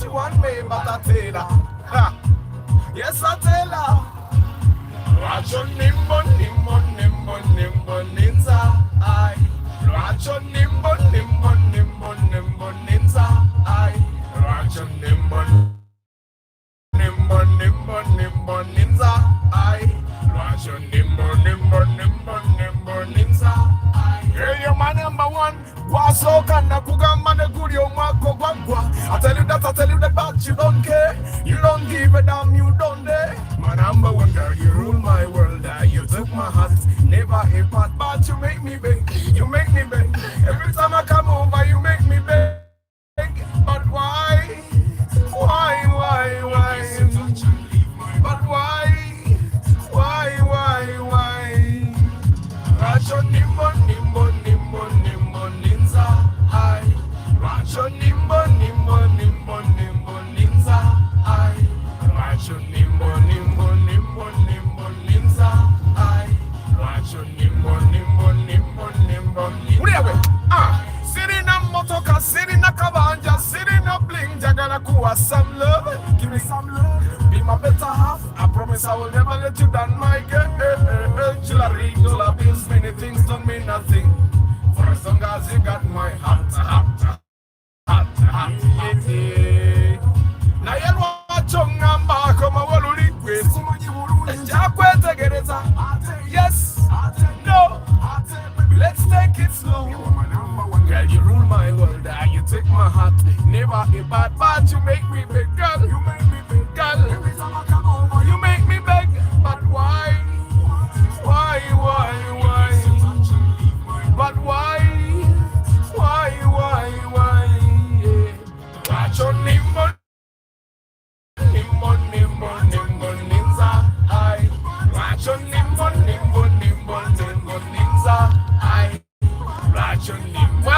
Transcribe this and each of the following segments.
you want me, but I tell her. Yes, I tell her. Racho nimbo, nimbo, nimbo, nimbo, ninza, I. Racho nimbo, nimbo, nimbo, nimbo, ninza, I. Racho nimbo, nimbo, nimbo, nimbo, ninza, I. Racho nimbo, nimbo, nimbo, nimbo, ninza, I. Hey, you're my number one. Wasoka na kugamba ne guri omwako gwagwa. I tell you that, but you don't care. You don't give a damn, you don't dare. My number one girl, you rule my world. You took my heart, never a part, but you make me beg. You make me beg. Every time I come over, you make me beg. But why? Why? But why? Racho nimbo, nimbo, nimbo, nimbo, ninza, I. Racho nimbo, nimbo, nimbo, nimbo, ninza, I. Racho nimbo, nimbo, nimbo, nimbo, ninza, I. Racho nimbo, nimbo, nimbo, nimbo, ninza. Sitting on motoka, sitting on kabanja, sitting on bling, jagana kuwa some love. Give me some love, be my better half. I promise I will never let you down, my girl. Jewelry, dollar bills, many things don't mean nothing. For as long as you got my heart, yeah. Now you watch on number, come on, what will request? Yes, no, let's take it slow. Girl, you rule my world, you take my heart. Never a bad, but you make me big, girl. You make me big, girl. Every time I come over, you make me beg. But why? But why? Yeah. Racho nimbo, nimbo, nimbo, nimbo, ninza, I. Racho nimbo, nimbo, nimbo, nimbo, ninza, I. Racho nimbo,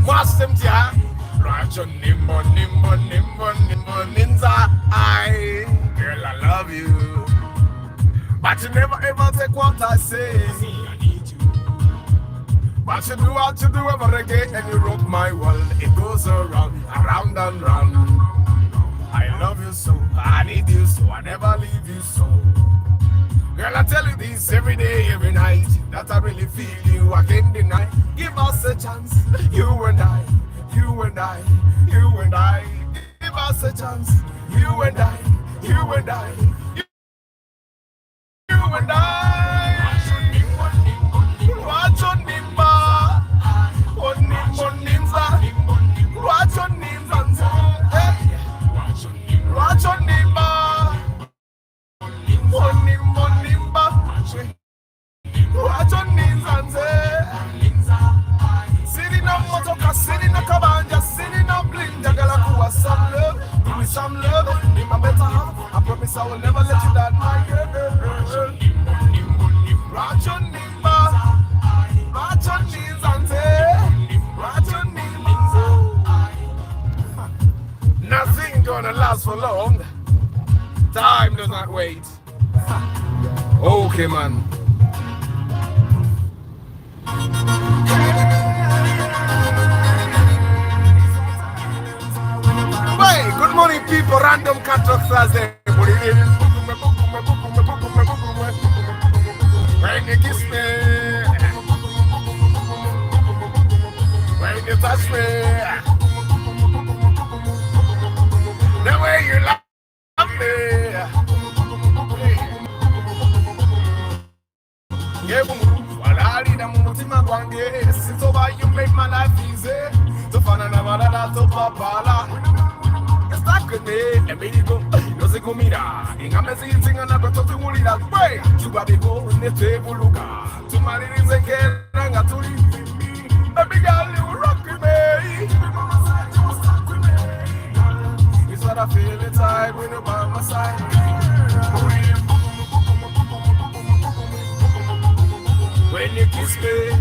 what's them, tia? Racho nimbo, nimbo, nimbo, nimbo, ninza, I. Girl, I love you, but you never ever take what I say. But you do what you do ever again, and you rock my world. It goes around, around and round. I love you so, I need you so, I never leave you so. Girl, I tell you this every day, every night, that I really feel you, I can't deny. Give us a chance, you and I, you and I, you and I. Give us a chance, you and I, you and I, you and I. Watch on nimba, on nimbo ninza, watch on ninza, watch on nimba, on nimbo nimba, watch on ninza. Sitting on motoka, sitting on kabanja, sitting on bling, jagala kuwa some love, give me some love, be my better half. I promise I will never let you down, my girl. Watch on nimba. Nothing gonna last for long. Time does not wait. Okay, man. Hey, good morning, people. Random contract Thursday. When you kiss me, when you touch me, the way you love me. It's over, you make my life easy. To find another to papala. It's not good, and baby go. No se comida. In a messy thing, and I'm going to do that way. You got to go in the table, look. To my little again, and I told you. Baby girl, you rock with me. It's what I feel inside when you're by my side. When you kiss me,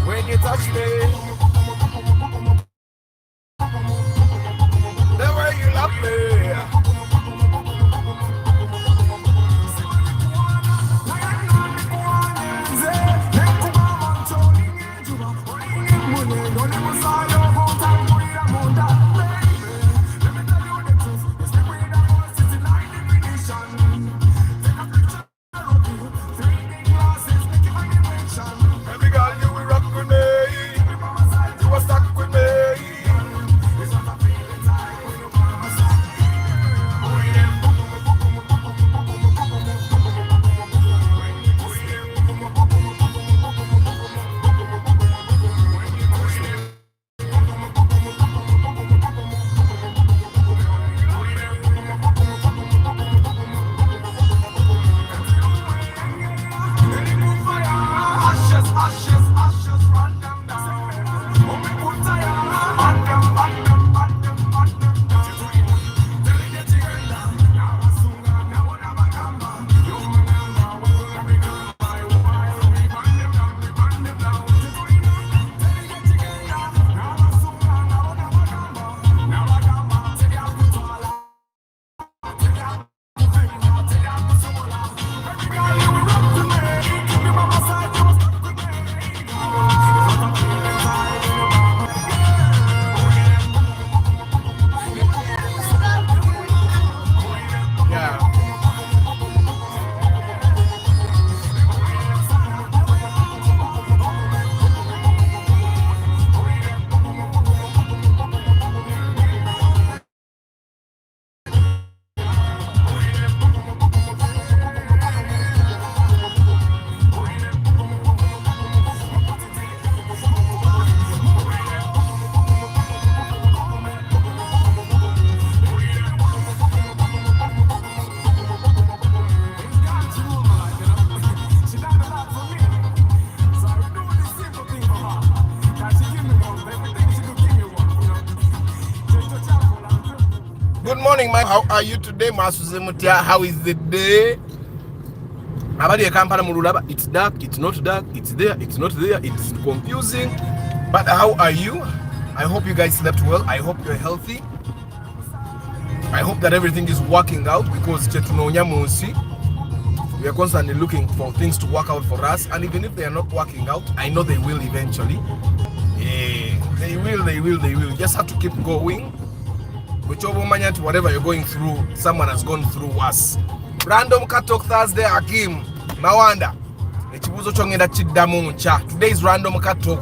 when you touch me, the way you love me. morning, Mike. How are you today, Masuzemutia? How is the day? It's dark, it's not dark, it's there, it's not there, it's confusing. But how are you? I hope you guys slept well. I hope you're healthy. I hope that everything is working out, because we are constantly looking for things to work out for us. And even if they are not working out, I know they will eventually. Yeah, they will. You just have to keep going. Whatever you're going through, someone has gone through worse. Random Cat Talk Thursday, Hakim Mawanda. Today is Random Cat Talk.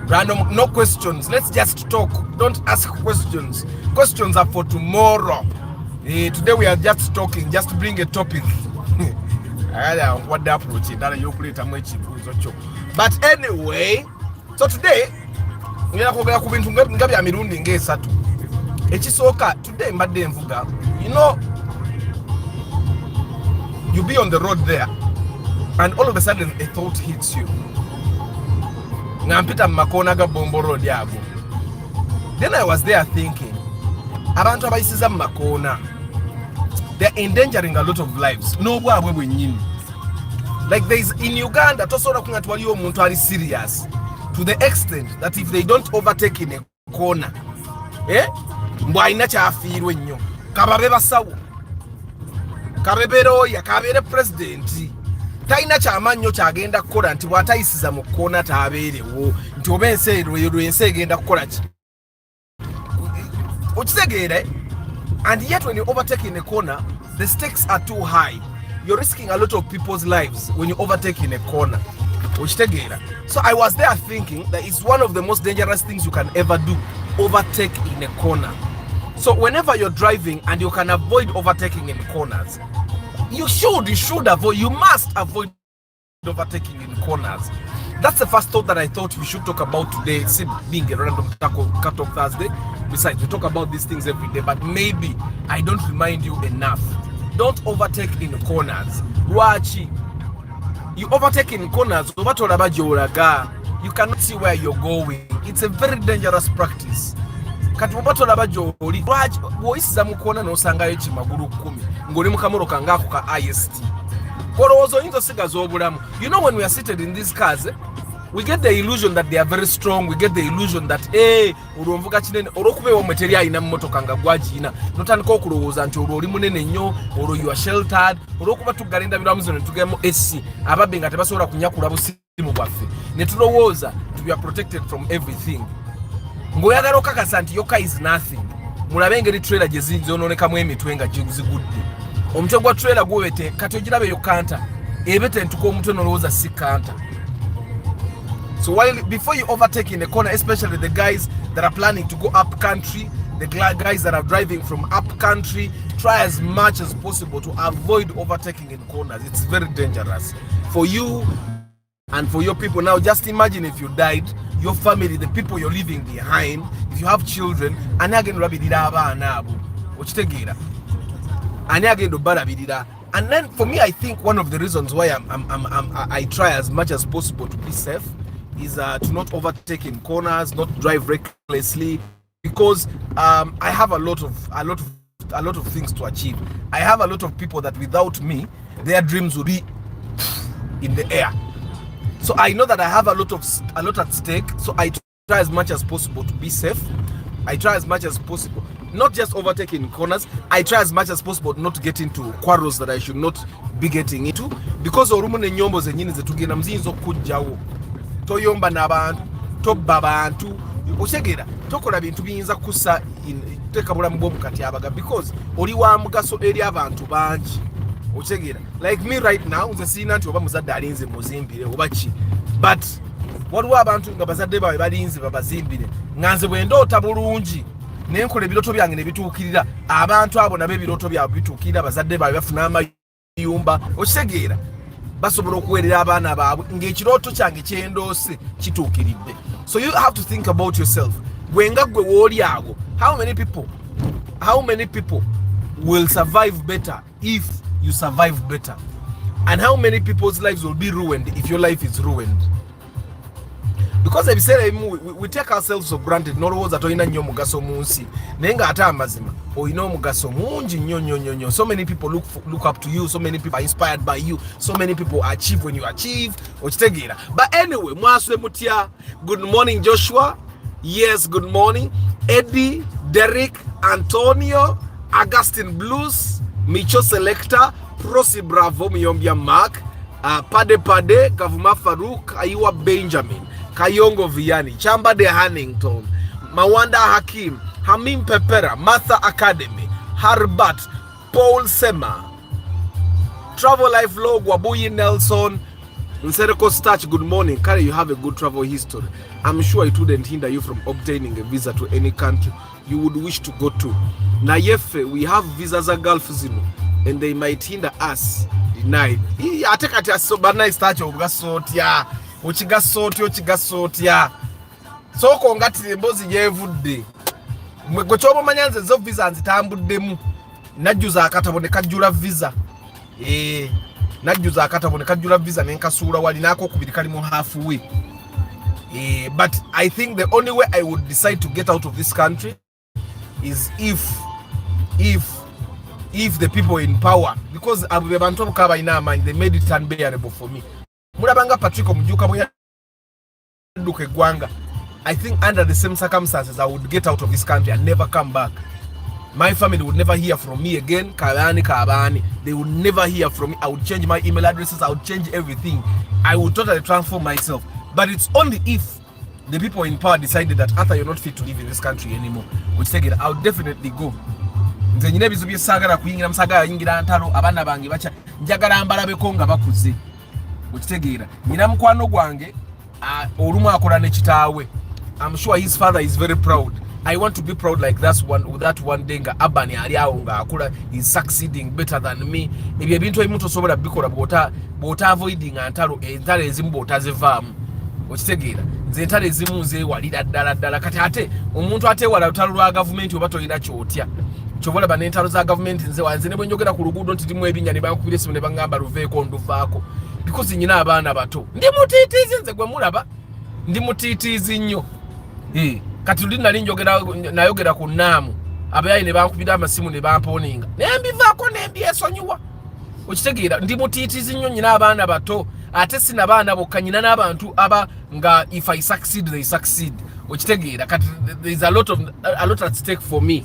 Random, no questions. Let's just talk. Don't ask questions. Questions are for tomorrow. Today we are just talking. Just bring a topic. But anyway, so today today, you know, you be on the road there, and all of a sudden a thought hits you. Then I was there thinking, they're endangering a lot of lives. No way. Like there is in Uganda, serious to the extent that if they don't overtake in a corner, kababe basawo kabebero ya kabere president taina kyamanyo kyagenda kukola nti bwatayisiza mu kona tabeerewo nti obense lwense egenda kukola ki okitegeere. And yet when you overtake in a corner, the stakes are too high. You're risking a lot of people's lives when you overtake in a corner. So I was there thinking that it's one of the most dangerous things you can ever do, overtake in a corner. So whenever you're driving and you can avoid overtaking in corners, you must avoid overtaking in corners. That's the first thought that I thought we should talk about today, being a Random Cat Talk Thursday. Besides, we talk about these things every day, but maybe I don't remind you enough. Don't overtake in corners. Wachi. You overtake in corners, you cannot see where you're going. It's a very dangerous practice. You know, when we are seated in these cars, we get the illusion that they are very strong. We get the illusion that you are sheltered. We are protected from everything. Yoka is nothing. Mulabengeri trailer jezinzononekamu emitwenga jigudde. Omutwe gwa trailer gwete kati ogirabe yokanta. Ebete entuko omutwe nolowoza sikanta. So while before you overtake in a corner, especially the guys that are planning to go up country, the guys that are driving from up country, try as much as possible to avoid overtaking in corners. It's very dangerous for you and for your people. Now just imagine if you died, your family, the people you're leaving behind, if you have children, and then for me, I think one of the reasons why I try as much as possible to be safe is to not overtake in corners, not drive recklessly, because I have a lot of things to achieve. I have a lot of people that without me, their dreams will be in the air. So I know that I have a lot at stake. So I try as much as possible to be safe. I try as much as possible not just overtaking corners. I try as much as possible not to get into quarrels that I should not be getting into, because orumune nyombo zenyini zetugenda mzinzo kujjawo toyomba n'abantu tobba abantu okyegera tokola bintu biyinza kussa teka bulamu bw'omukatyabaga, because oli wa mugaso eri abantu bangi. Okyegera like me right now, nze siina nti oba muzadde alinze muzimbire oba ki, but waliwo abantu nga bazadde baabwe balinze babazimbire, nga nze bwe ndoota bulungi nenkola ebiroto byange ne bituukirira, abantu abo nabo ebiroto byabwe bituukirira, bazadde baabwe bafuna amayumba. Okitegeera basobola okuweerera abaana baabwe ng'ekirooto kyange kyendoose kituukiridde. So you have to think about yourself. Gwenga gwe wooli ago, how many people will survive better if you survive better, and how many people's lives will be ruined if your life is ruined? because we take ourselves for granted no lowooza tolina nnyo mugaso mu nsi naye nga ate amazima olina omugaso mungi nnyo. So many people look up to you, so many people are inspired by you, so many people achieve when you achieve, okitegeera. But anyway, mwaswe mutya. Good morning Joshua. Yes, good morning Eddie, Derek, Antonio, Augustine Blues, Micho Selector, Prosi Bravo, Miyombia Mark, Pade Kavuma Farouk, Ayua Benjamin, Kayongo Vianney, Chamba de Hannington, Mawanda Hakim, Hamim Pepera, Martha Academy, Harbat, Paul Sema, Travel Life Log, Wabuyi Nelson, Nsereko Starch, good morning. Kari, you have a good travel history. I'm sure it wouldn't hinder you from obtaining a visa to any country you would wish to go to. Na yefe, we have visas a Gulf Zino, and they might hinder us. Denied. I take at so bana start of gasotia, uchigasotia. So congratulations, bozi every day. Mwegochobo manyanze zo visa nzitambudemu. Najuza akatabone kajula visa. Najuza akatabone kajula visa nenkasura wali nako kubiri kalimu halfway. But I think the only way I would decide to get out of this country is if the people in power, because abantu kaba ina mind, they made it unbearable for me. Mulabanga Patrick Omujuka bwe duke gwanga. I think under the same circumstances I would get out of this country and never come back. My family would never hear from me again. Kabani. They would never hear from me. I would change my email addresses. I would change everything. I would totally transform myself. But it's only if the people in power decided that Arthur, you're not fit to live in this country anymore, which take it, I would definitely go. Nze nyine bizubi sagala kuyingira msagala yingira ntalo abana bange bacha njagala mbalabe ko nga bakuze. Okitegeera nyina mukwano gwange olumu akola ne kitaawe. I'm sure his father is very proud. I want to be proud like that one day nga abani ali awo nga akula is succeeding better than me. Ebyo ebintu ebimuntu osobola bikola bota avoiding antalo entale ezimu botazivaamu. Okitegeera nze entale ezimu nze walira ddala kati ate omuntu ate wala lutalo lwa government oba tolina kyotya. Chovola banentalo za government nze wanze ne bwenjogera ku luguudo nti timu ebinya ne bankubira simu ne bangamba luveeko nduvaako because nyina abaana bato ndi mutiitiizi nze gwe mulaba ndi mutiitiizi nnyo kati luli nali nayogera ku nnaamu abayayi ne bankubira amasimu ne bamponinga naye mbivaako ne mbyesonyiwa. Okitegeera ndi mutiitiizi nnyo nyina abaana bato ate sina baana bokka nyina n'abantu aba nga if I succeed they succeed. Okitegeera kati there is a lot at stake for me.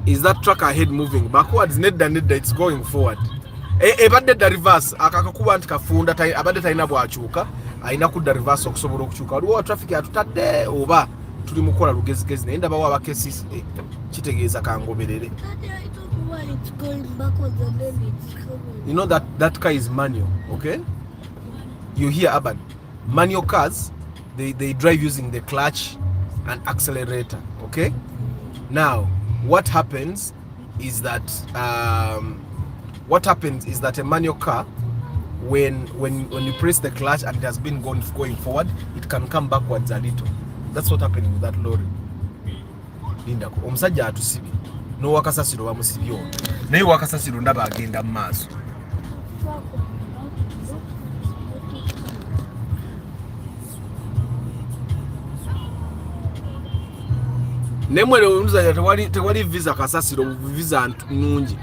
Is that truck ahead moving backwards? Nedda it's going forward. Ebadde da reverse akakakuba nti kafunda abadde talina bwakyuka ayina kudda reverse okusobola okukyuka. Waliwo traffic atutadde oba tuli mukola lugezigezi naye ndaba waba cases kitegeeza kangoberere. You know that car is manual, okay? You hear Aban. Manual cars, they drive using the clutch and accelerator, okay? Now what happens is that a manual car, when you press the clutch and it has been going forward, it can come backwards a little. That's what happened with that lorry. Lindako omusajja atusibi no wakasasiro bamusibyo naye wakasasiro ndaba agenda mu maaso. Nemwele unza tewali visa kasasiro visa nungi.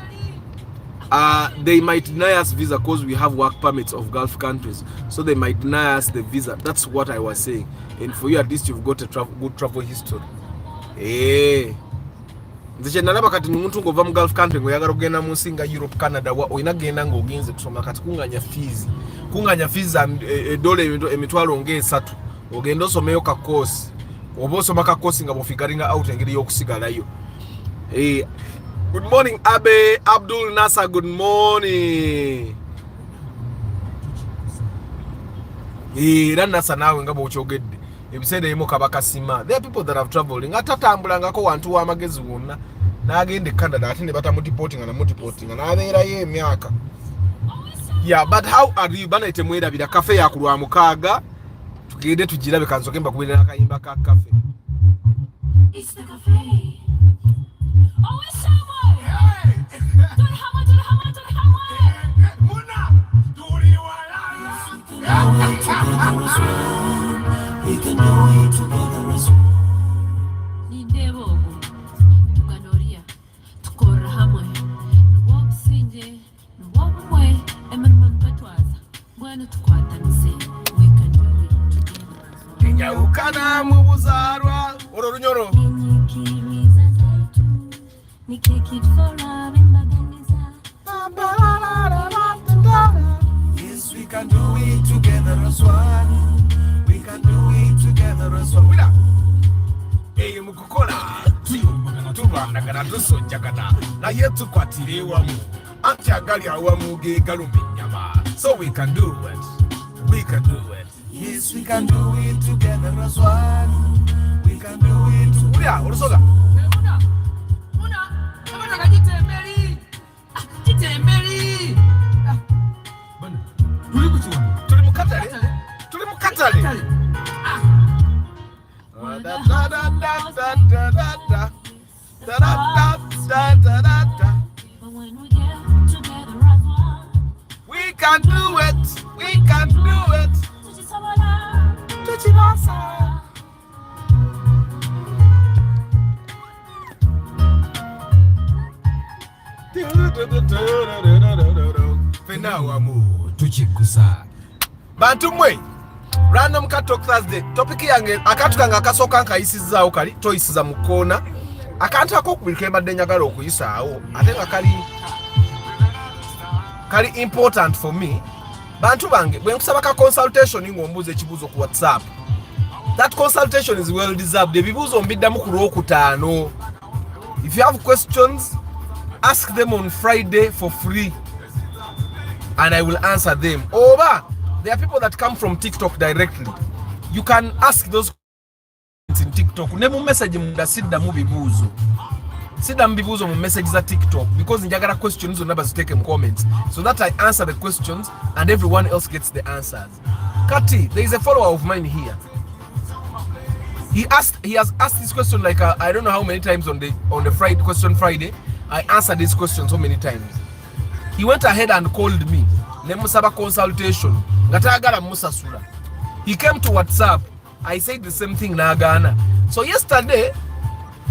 They might deny us visa because we have work permits of Gulf countries, so they might deny us the visa. That's what I was saying. And for you, at least you've got a good travel history. Nze nalaba kati muntu ngova mu Gulf country ngoyagala kugenda mu Singa, Europe, Canada wa oyina genda ng'ogenze kusoma kati kunganya fees $1 emitwalo ng'esatu ogenda osomeyo ka course oba osoma ka course nga bofigaringa out engeri y'okusigalayo. Good morning Abe Abdul Nasser, good morning. Era Nasser nawe nga bw'okyogedde ebiseera ebimu kabaka sima. There are people that have traveling atatambulangako wantu w'amagezi wonna n'agenda Canada ate ne batamudipotinga n'abeerayo emyaka. Yeah, but how are you? Bana itemwerabira cafe ya kulwa mukaaga tugende tugirabe kanzoke mbakubira akayimba ka cafe. It's the cafe. Oh, it's so much. Hey. We can do it together as one. Ukana mubuzarwa oro runyoro yes we can do it together as one. We can do it together as one. Wila mukukola tubanda kana tusojja kana na yetu kwatire wamu atyagali awamu ge galumbi nyama. So we can do it. We can do it. Yes, we can do it together as one. We can do it. Ulia, urusoga. Muna, kama nakajitembeli. Jitembeli. Bana. Tulimukatale. Da da da da da da da da. Da da da da da da. We can do it. We can do it. Bantu mwe Random Cat Talk Thursday topic yange akatukanga akasoka nkayisizaawo kali toyisiza mu koona akantu akokubirika embadde njagala okuyisaawo ate nga kali important for me. Bantu bange bwe nkusaba ka consultation ng'ombuuza ekibuuzo ku WhatsApp. That consultation is well deserved. Ebibuuzo mbiddamu ku Lwokutaano. If you have questions, ask them on Friday for free and I will answer them. Oba there are people that come from TikTok directly. You can ask those questions in TikTok. Ne mu message munda siddamu bibuuzo. Siddamu bibuuzo mu message za TikTok because njagala questions zonna baziteeke mu comments so that I answer the questions and everyone else gets the answers. Kati, there is a follower of mine here. He has asked this question like I don't know how many times on the Friday question Friday. I answered this question so many times. He went ahead and called me. Nemusaba consultation. Ngatagala musasula. He came to WhatsApp. I said the same thing nagana. So yesterday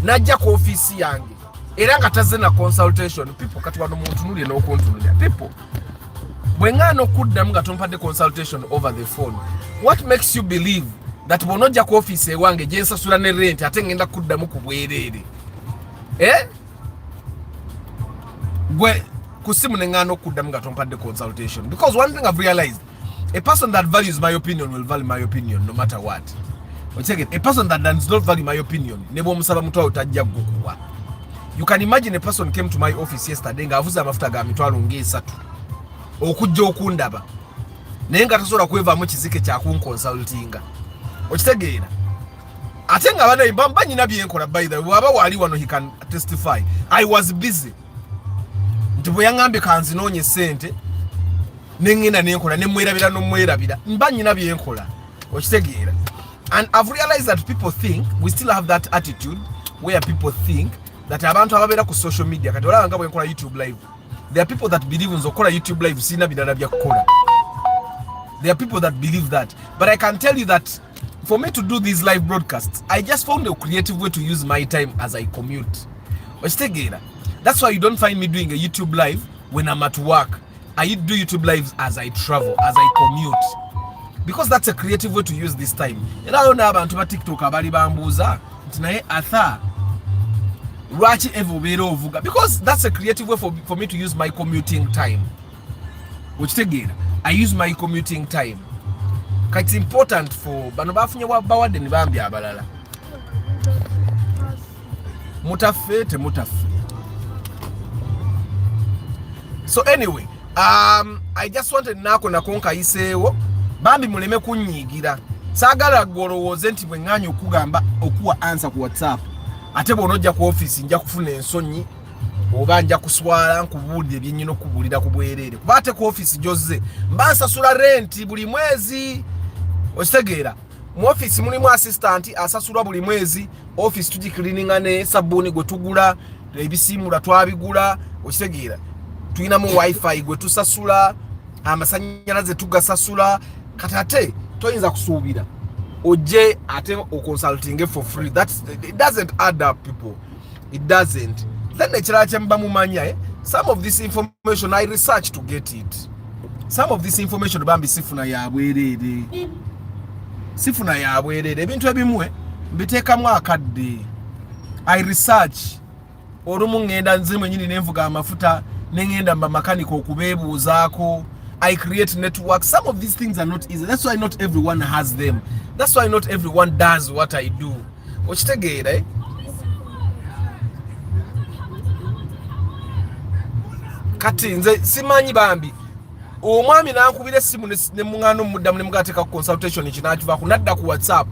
najja ku office yange. Era ngataze na consultation. People kati wano muntunulye n'okuntunulya. People bwengano kuddamu ngatompadde consultation over the phone. What makes you believe that bonojja ku office ewange gye nsasula ne rent ate ngenda kuddamu ku bwereere? Gwe kusimu nengano kuddamu ngatompadde consultation. Because one thing I've realized, a person that values my opinion will value my opinion no matter what. A person that does not value my opinion, nebo musaba mutwa utajja gukuwa. You can imagine a person came to my office yesterday ng'avuza amafuta ga mitwalo ng'esatu okujja okundaba naye nga tasobola kwevaamu kizike kya kunconsultinga. Okitegeera ate nga bana banyina byenkola. By the way, bwaba wali wano he can testify. I was busy nti bwe yaŋŋambye kanzinoonye ssente nengenda nenkola nemwerabira nomwerabira mbanyina byenkola. Okitegeera. And I've realized that people think we still have that attitude where people think that abantu ababeera ku social media kati olaba nga bwe nkola YouTube live, there are people that believe nze okola YouTube live sina birala bya kukola. There are people that believe that, but I can tell you that for me to do these live broadcasts, I just found a creative way to use my time as I commute. Okitegeera. That's why you don't find me doing a YouTube live when I'm at work. I do YouTube lives as I travel, as I commute, because that's a creative way to use this time. Era ona abantu ba TikTok abali bambuuza nti naye atha lwaki evo beera ovuga, because that's a creative way for me to use my commuting time. Okitegeera. I use my commuting time. It's important for bano bafunye bawadde ne bambi abalala. Mutaffe temutaffe. So anyway, I just wanted nako nakonkayiseewo bambi muleme kunyigira. Saagala golowooze nti bwe ŋŋaanya okugamba okuwa answer ku WhatsApp ate bw'onojja ku office nja kufuna ensonyi oba nja kuswala nkubuulire ebyennyina okubuulira ku bwereere kuba ate ku office gyozze mba nsasula renti buli mwezi. Okitegeera. Mu office mulimu assistant asasulwa buli mwezi. Office tugikilininga ne sabbuuni gwe tugula, ebisiimula twabigula. Okitegeera. Tuyinamu wifi gwe tusasula, amasannyalaze tugasasula. Katate toyinza kusuubira ojje ate oconsulting for free. It doesn't add up, people. It doesn't. Then ekirala kye muba mumanya, some of this information I research to get it. Some of this information bambi sifuna ya bwerere. Sifuna ya bwerere. Ebintu ebimu mbiteekamu akadde. I research. Olumu ngenda nzimu nyini nenvuga amafuta nengenda mba mechanical okubeebuuzaako. I create networks. Some of these things are not easy. That's why not everyone has them. That's why not everyone does what I do. Okitegeera, eh? Kati nze simanyi bambi omwami nankubira essimu ne muŋŋaano muddamu ne mugateeka ku consultation ekinakivaako nadda ku WhatsApp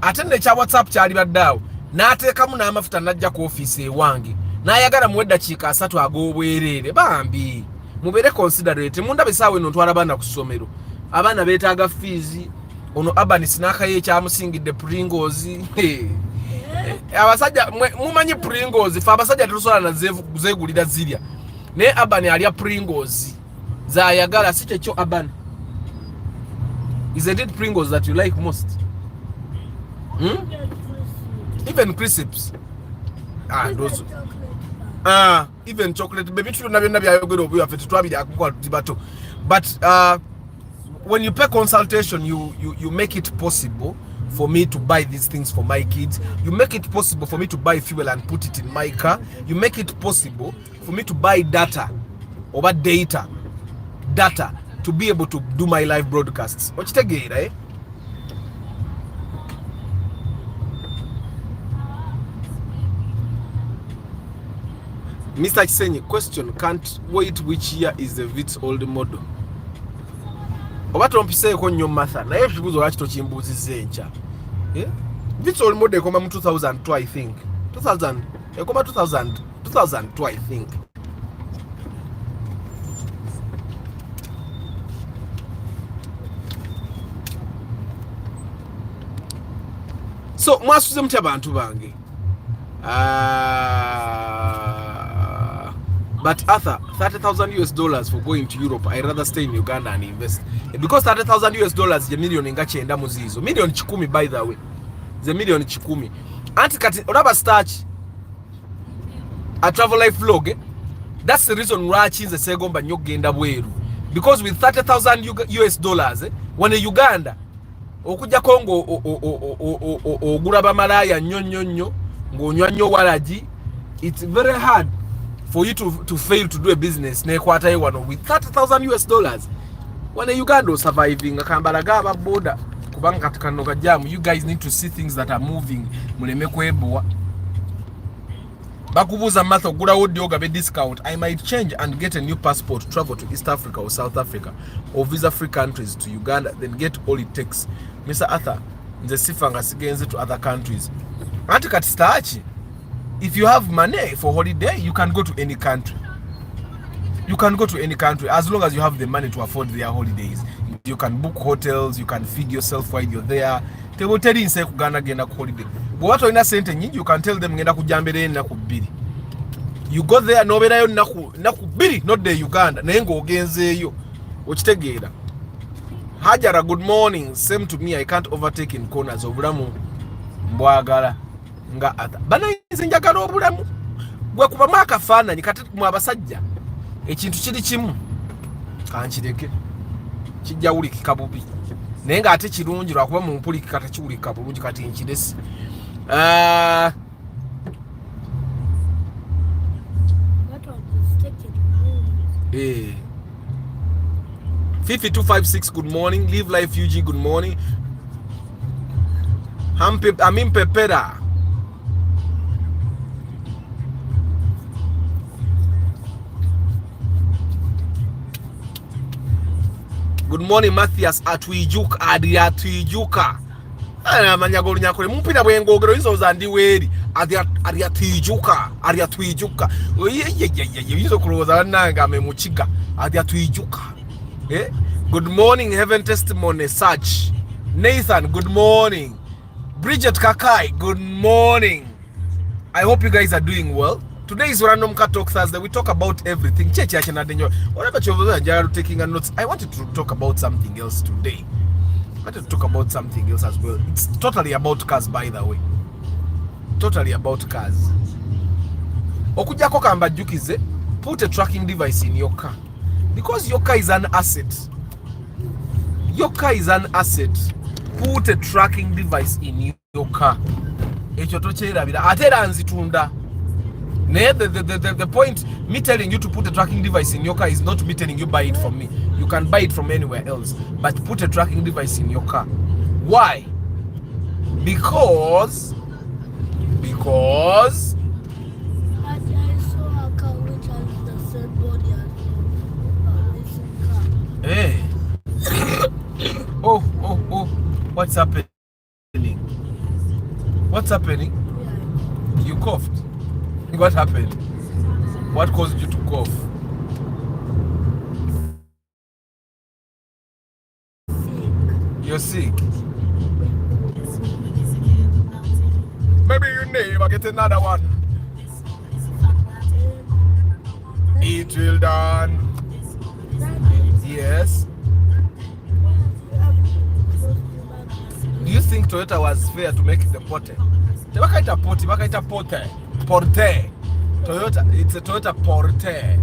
ate nekya WhatsApp kyali baddeawo n'ateekamu n'amafuta najja ku ofiisi ewange n'ayagala muwe eddakiika 3 ag'obwereere. Bambi mubeere considerate. Mundabe saawa eno ntwala abaana ku ssomero, abaana beetaaga fees. Ono Abanis n'akayo ekyamusingidde Pringles. Abasajja mumanyi Pringles, fe abasajja tetusobola na zeegulira zirya naye Abani alya Pringles zaayagala. Si kyekyo Abani, isn't it Pringles that you like most? Even crisps, those even chocolate baby tuna byonna byayogera obuya ffe tetwabiri akukola tubato. But when you pay consultation, you make it possible for me to buy these things for my kids. You make it possible for me to buy fuel and put it in my car. You make it possible for me to buy data to be able to do my live broadcasts. Okitegeera, eh? Mr. Chisenyi, question, can't wait, which year is the Vitz old model? Oba tompiseeko nnyo matha naye ekibuuzo lwaki tokimbuuzizza enkya? Vitz old model ekoma mu 2002, I think. 2000 ekoma 2002, I think. So mwasuze mutya bantu bange? But Arthur, $30,000 for going to Europe. I rather stay in Uganda and invest. Because $30,000 is a million in gachi enda muzizo. Million chikumi, by the way. The million chikumi. Anti kati oraba starch a travel life vlog. That's the reason why I choose the segomba nyogenda bweru. Because with $30,000 when in Uganda okuja Kongo ogula bamalaya nnyo ng'onywa nnyo walaji, it's very hard for you to fail to do a business nekwata ewano with $30,000 when Uganda surviving akambala gaba boda kubanga katikano kajamu. You guys need to see things that are moving. Muleme kwebwa bakubuza matho gula audio gabe discount. I might change and get a new passport to travel to East Africa or South Africa or visa free countries to Uganda, then get all it takes. Mr. Arthur, nze sifanga sigenze to other countries. Anti kati starchi, if you have money for holiday, you can go to any country. You can go to any country as long as you have the money to afford their holidays. You can book hotels, you can feed yourself while you're there. They will tell you in Uganda genda ku holiday. But what in a sentence, you can tell them ngenda kujambere naku biri. You go there no berayo naku biri, not the Uganda. Nengo ogenzeyo. Okitegeera. Hajara, good morning. Same to me, I can't overtake in corners. Obulamu mbwagala nga ata. Bana njagala obulamu. Gwe kuba makafaananyi kati mu abasajja. Ekintu kiri kimu kankireke kijja wulikika bubi naye nga ate kirungi lwakuba mu mpulikika tekiwulika bulungi kati nkiresi. 5256 good morning. Live life UG good morning. Amin Pepera. Good morning Matthias atwijuka adiatwijuka. Manyagolu nyakole mumpina bwengogero izo zandi weri adiatwijuka. Yizo kuloza nanga amemuchiga adiatwijuka. Good morning Heaven Testimony Search. Nathan, good morning. Bridget Kakai, good morning. I hope you guys are doing well. Today is Random Car Talk Thursday. We talk about everything. Whatever you're taking a notes, I wanted to talk about something else today. wanted to talk about something else as well. It's totally about cars, by the way. Totally about cars. Okujako kamba jukize, put a tracking device in your car. Because your car is an asset. Your car is an asset. Put a tracking device in your car. The point me telling you to put a tracking device in your car is not me telling you buy it from me. You can buy it from anywhere else, but put a tracking device in your car. Why? Because I saw a car which has the same body as a racing car. hey. oh, what's happening? What's happening? Yeah. You coughed. What happened? What caused you to cough? You're sick. Maybe you never get another one. It will done. Yes. Do you think Toyota was fair to make the Porte? Wakaita Porte, wakaita Porte. Porte. Toyota, it's a Toyota Porte.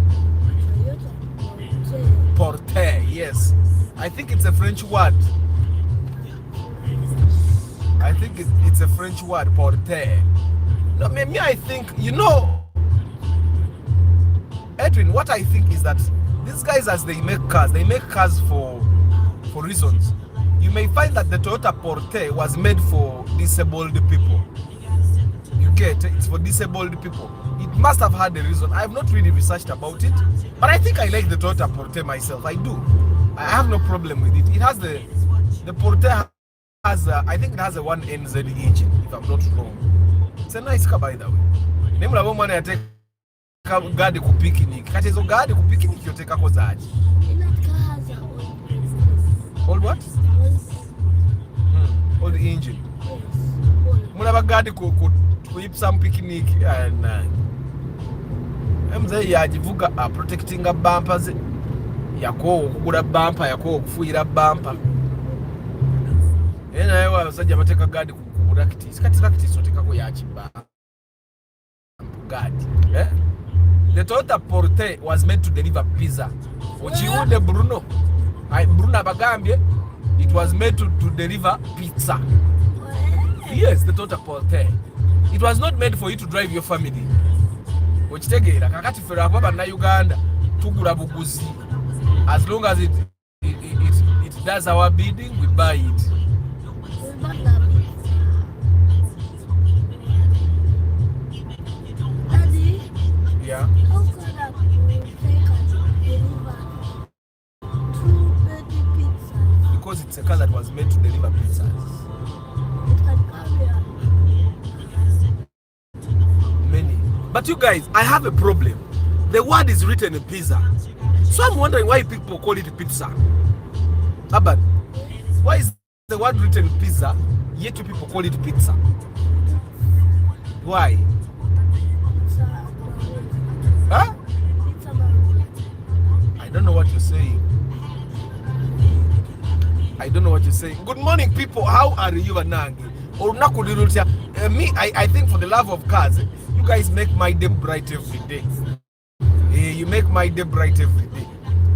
Porte, yes. I think it's a French word. I think it's a French word, Porte. No, me, I think, you know, Edwin, what I think is that these guys, as they make cars for reasons. You may find that the Toyota Porte was made for disabled people. You get it? It's for disabled people. It must have had a reason. I have not really researched about it, but I think I like the Toyota Porte myself. I do. I have no problem with it. It has the Porte has I think it has a 1NZ engine, if I'm not wrong. It's a nice car, by the way. Name la woman I take gadi ku picnic. Kati zo gadi ku picnic yoteka ko zaji. Old what? Old engine. Mulaba gadi ku some picnic and mzee yajivuga protecting a bumpers yako okugula bumper yako okufuira bumper ena yewa abasajja bateka gadi ku practice kati practice otekako yachiba gadi the Toyota Porte was meant to deliver pizza ochiwude Bruno abagambye it was made to deliver pizza. Yes, the Toyota Porte. It was not made for you to drive your family. Ochitegeera kakati fera ababa na Uganda tugula buguzi. As long as it does our bidding, we buy it. Daddy, Yeah. how can I take and deliver too many pizzas? Because it's a car that was made to deliver pizzas. It can carry Many. But you guys, I have a problem. The word is written in pizza. So I'm wondering why people call it pizza. But why is the word written pizza, yet people call it pizza? Why? Huh? I don't know what you're saying. I don't know what you're saying. Good morning, people. How are you, Anangi? Me, I think for the love of cars, you guys make my day bright every day. You make my day bright every day.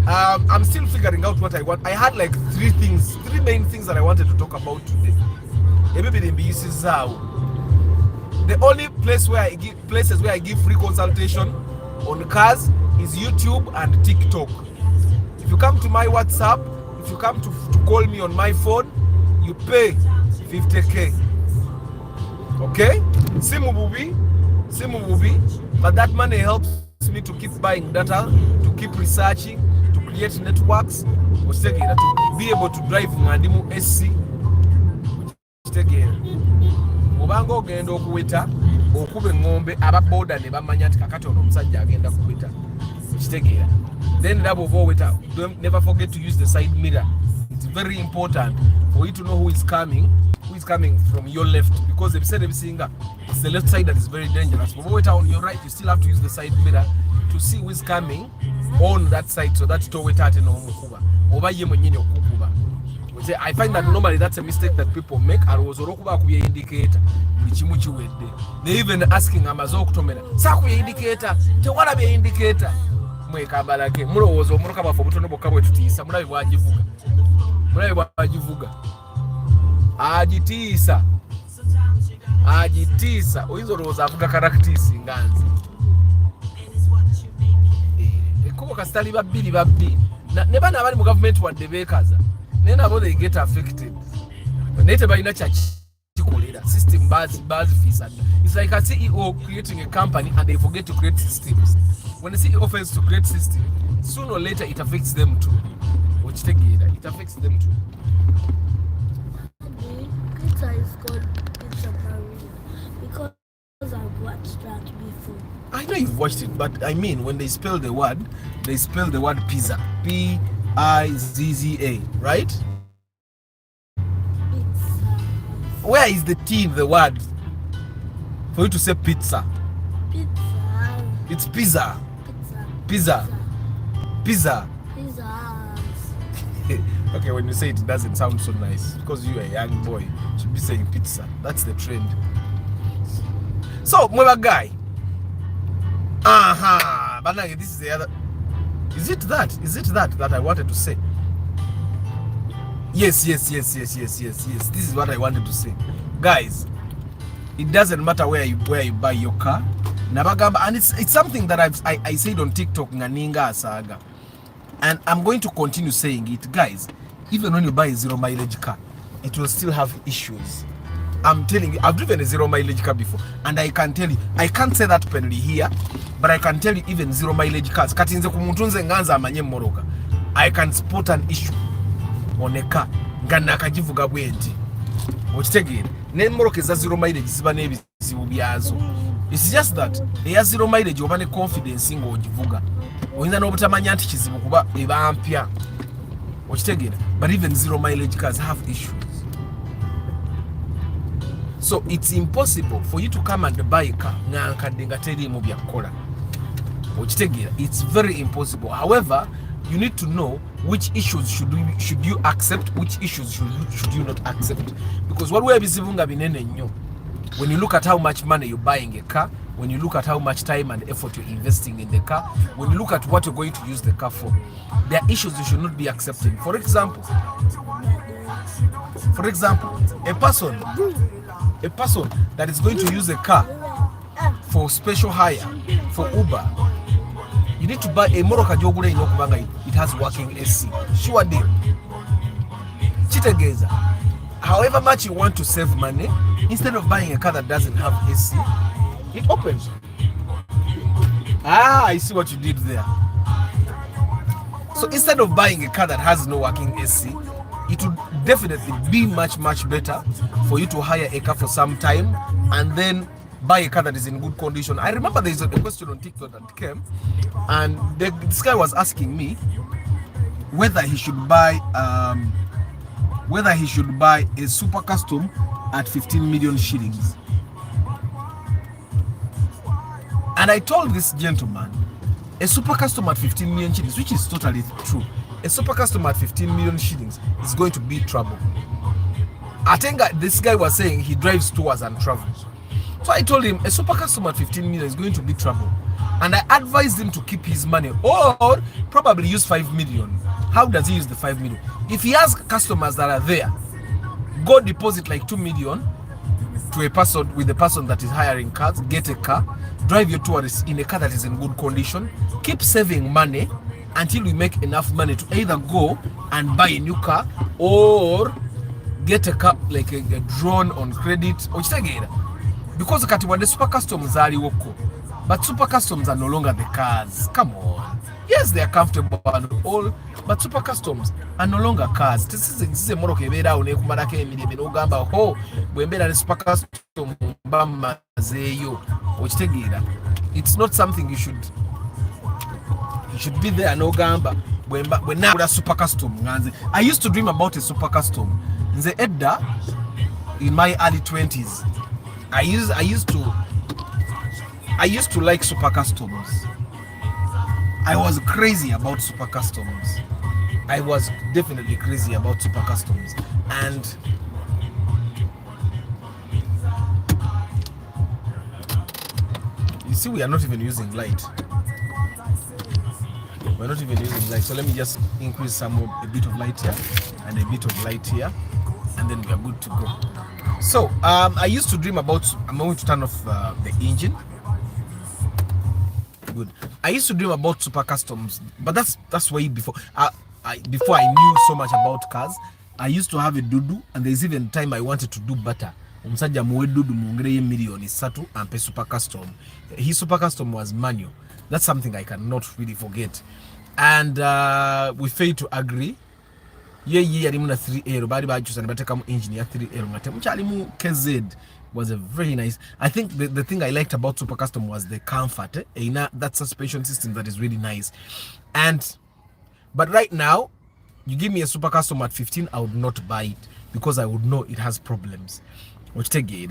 I'm still figuring out what I want. I had like three main things that I wanted to talk about today. The only places where I give free consultation on cars is YouTube and TikTok. If you come to my WhatsApp, if you come to call me on my phone, you pay 50k. Okay? Simu bubi, but that money helps me to keep buying data, to keep researching, to create networks, to be able to drive Mandimu SC. Obanga ogenda okuweta okube ngombe ababoda ne bamanya nti kakati ono omusajja agenda kuweta kitegeera. Then double weta, never forget to use the side mirror. It's very important for you to know who is coming from your left, because they've said it's the left side that is very dangerous. But wait, on your right, you still have to use the side mirror to see who is coming on that side, so that to wait at no mukuba oba ye mwenyine okukuba I find that normally that's a mistake that people make. And was orokuba kuye indicator bichimu chiwedde. They even asking amazo okutomera sa kuye indicator tewala be indicator mweka balake mulowooza omuruka bafu obutono bokka bwe tutiisa mulabe bwagivuga agitiisa oyinza olowooza avuga karaktisi nganzi ekkubo kasitali babbi ne bana abali mu gavumenti wadde beekaza naye nabo they get affected naye tebalina kyakikolera system bazifiisa. It's like a CEO creating a company and they forget to create systems. When the CEO fails to create system, sooner or later it affects them too. It affects them too. Pizza is called Pizza Maria because I've watched that before. I know you've watched it, but I mean when they spell the word pizza. P-I-Z-Z-A, right? Pizza. Where is the T in the word for you to say pizza? Pizza. It's pizza. Pizza. Pizza. Pizza. Okay, when you say it doesn't sound so nice because you're a young boy. You should be saying pizza. That's the trend. So, Mweba guy. But now this is the other. Is it that I wanted to say? Yes. This is what I wanted to say. Guys, it doesn't matter where you buy your car. And it's something that I said on TikTok Nganinga Saga. And I'm going to continue saying it, guys. Even when you buy a zero mileage car, it will still have issues. I'm telling you, I've driven a zero mileage car before, and I can tell you, I can't say that openly here, but I can tell you even zero mileage cars, I can spot an issue on a car. Zero mileage it's just that eya zero mileage oba ne confidence ngo ogivuga oyinza n'obutamanya nti kizibu kuba eba mpya okitegeera, but even zero mileage cars have issues. So it's impossible for you to come and buy a car ngankadde nga teriimu byakola okitegeera. It's very impossible. However, you need to know which issues should you accept, which issues should you not accept, because what we have bizibu nga binene nnyo. When you look at how much money you're buying a car, when you look at how much time and effort you're investing in the car, when you look at what you're going to use the car for, there are issues you should not be accepting. For example, a person that is going to use a car for special hire, for Uber, you need to buy a Moroka Jogure in Okubanga. It has working AC. Sure deal. Chitegeza. However much you want to save money, instead of buying a car that doesn't have AC, it opens. I see what you did there. So instead of buying a car that has no working AC, it would definitely be much better for you to hire a car for some time and then buy a car that is in good condition. I remember there is a question on TikTok that came, and this guy was asking me whether he should buy a super custom at 15 million shillings. And I told this gentleman, a super custom at 15 million shillings, which is totally true, a super custom at 15 million shillings is going to be trouble. I think this guy was saying he drives tours and travels. So I told him a super custom at 15 million is going to be trouble. And I advised him to keep his money or probably use 5 million. How does he use the 5 million? If he has customers that are there, go deposit like 2 million to a person, with the person that is hiring cars, get a car, drive your tourists in a car that is in good condition, keep saving money until we make enough money to either go and buy a new car or get a car like a drone on credit or because the super customs are woko, but super customs are no longer the cars. Come on. Yes, they are comfortable and all, but super customs are no longer cars. This is a more kebera one kumarake emidebe no gamba ho bwembera ne super custom bamba zeyo okitegeera. It's not something you should be there no gamba when na super custom nganze. I used to dream about a super custom nze edda in my early 20s. I used to like super customs. I was crazy about super customs. I was definitely crazy about super customs. And you see, we are not even using light. We're not even using light. So let me just increase a bit of light here and a bit of light here, and then we are good to go. So I used to dream about, I'm going to turn off the engine. Good. I used to dream about super customs, but that's way before. Before I knew so much about cars, I used to have a dudu, and there's even time I wanted to do better. Omusajja muwe dudu muongereye million satu ampe super custom. His super custom was manual. That's something I cannot really forget. And we failed to agree. Ye yali muna 3L bali bajusa ne batekamu engine ya 3L ngate mukyalimu KZ. Was a very nice. I think the thing I liked about super custom was the comfort. That suspension system that is really nice. But right now, you give me a super custom at 15, I would not buy it because I would know it has problems. Which take it.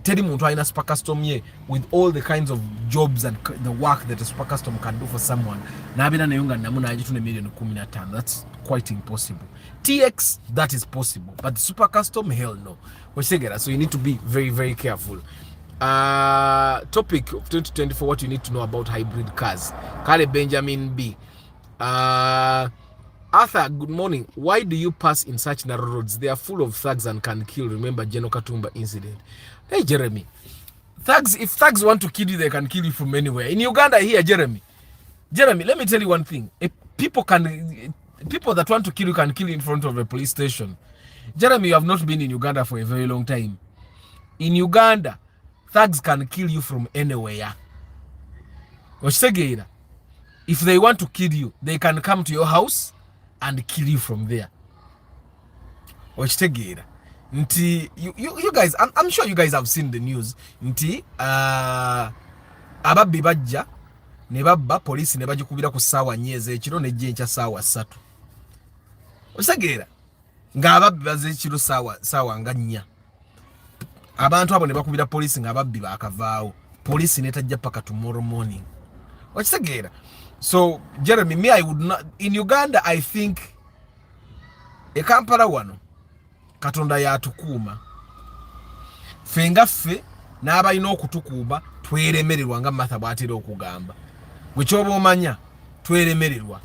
Tell muntu aina super custom ye with all the kinds of jobs and the work that a super custom can do for someone. Nabina nayunga namuna ajitune million 15. That's quite impossible. TX, that is possible, but the super custom, hell no. So you need to be very, very careful. Topic of 2024: what you need to know about hybrid cars. Kale Benjamin B. Arthur, good morning. Why do you pass in such narrow roads? They are full of thugs and can kill. Remember Jeno Katumba incident. Hey Jeremy, if thugs want to kill you, they can kill you from anywhere. In Uganda here, Jeremy, let me tell you one thing. People that want to kill you can kill you in front of a police station. Jeremy, you have not been in Uganda for a very long time. In Uganda, thugs can kill you from anywhere. If they want to kill you, they can come to your house and kill you from there. You guys, I'm sure you guys have seen the news. Ababbi bajja ne babba police ne bagikubira ku ssaawa nnyezi ekiro nejjencha ssaawa 3. Okitegera nga ababbi baze ekiro ssaawa nga 4. Abantu abo ne bakubira police nga ababbi baakavaawo. Police netajja paka tomorrow morning. Okitegera. So Jeremy, me I would not in Uganda. I think e Kampala wano Katonda yatukuuma fenga ffe n'abalina okutukuuma tweremererwa nga Martha bw'atera okugamba. Bwe kyoba omanya tweremererwa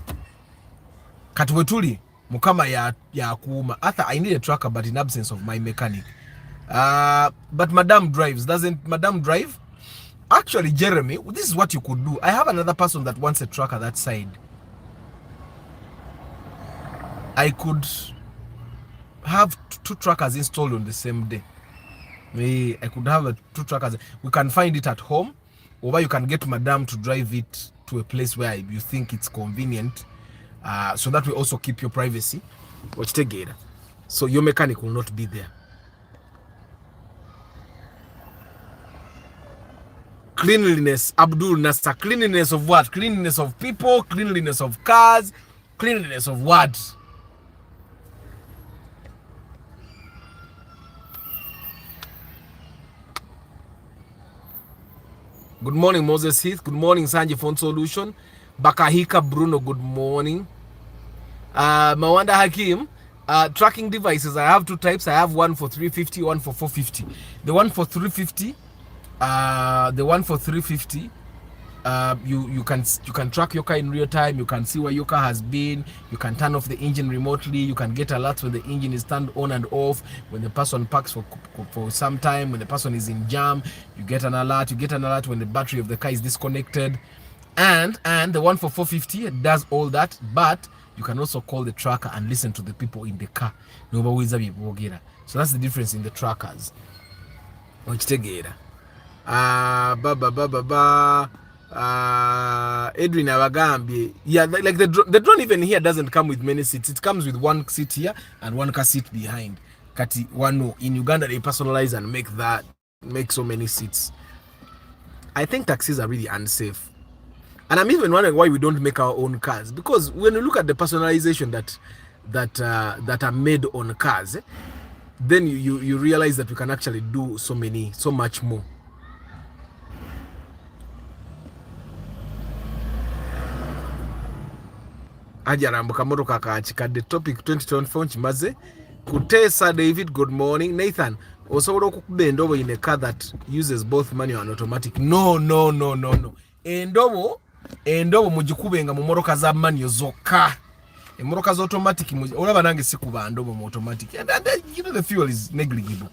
kati we tuli Mukama yakuuma. Arthur, I need a tracker but in absence of my mechanic. But Madam drives. Doesn't Madam drive? Actually, Jeremy, this is what you could do. I have another person that wants a tracker that side. I could have 2 trackers installed on the same day. I could have 2 trackers. We can find it at home, or you can get Madam to drive it to a place where you think it's convenient, so that will also keep your privacy. So your mechanic will not be there. Cleanliness, Abdul Nasser. Cleanliness of what? Cleanliness of people, cleanliness of cars, cleanliness of what? Good morning, Moses Heath. Good morning, Sanji Phone Solution. Bakahika Bruno, good morning. Mawanda Hakim, tracking devices. I have 2 types. I have one for 350, one for 450. The one for 350, you can track your car in real time. You can see where your car has been. You can turn off the engine remotely. You can get alerts when the engine is turned on and off. When the person parks for some time, when the person is in jam, you get an alert. You get an alert when the battery of the car is disconnected. And the one for 450 does all that, but you can also call the tracker and listen to the people in the car. So that's the difference in the trackers. Edwin Abagambye, yeah, like the drone even here doesn't come with many seats. It comes with 1 seat here and 1 car seat behind. Kati wano in Uganda they personalize and make so many seats. I think taxis are really unsafe, and I'm even wondering why we don't make our own cars, because when you look at the personalization that are made on cars, then you realize that we can actually do so much more. ajarambuka motoka kakikadde topic 2024 nkimaze Kutesa David, good morning. Nathan, osobola okukuba endobo in a car that uses both manual and automatic. No. Endobo mugikubenga mu motoka za manual zokka. Emotoka za automatic olaba nange sikuba ndobo mu automatic. And you know the fuel is negligible.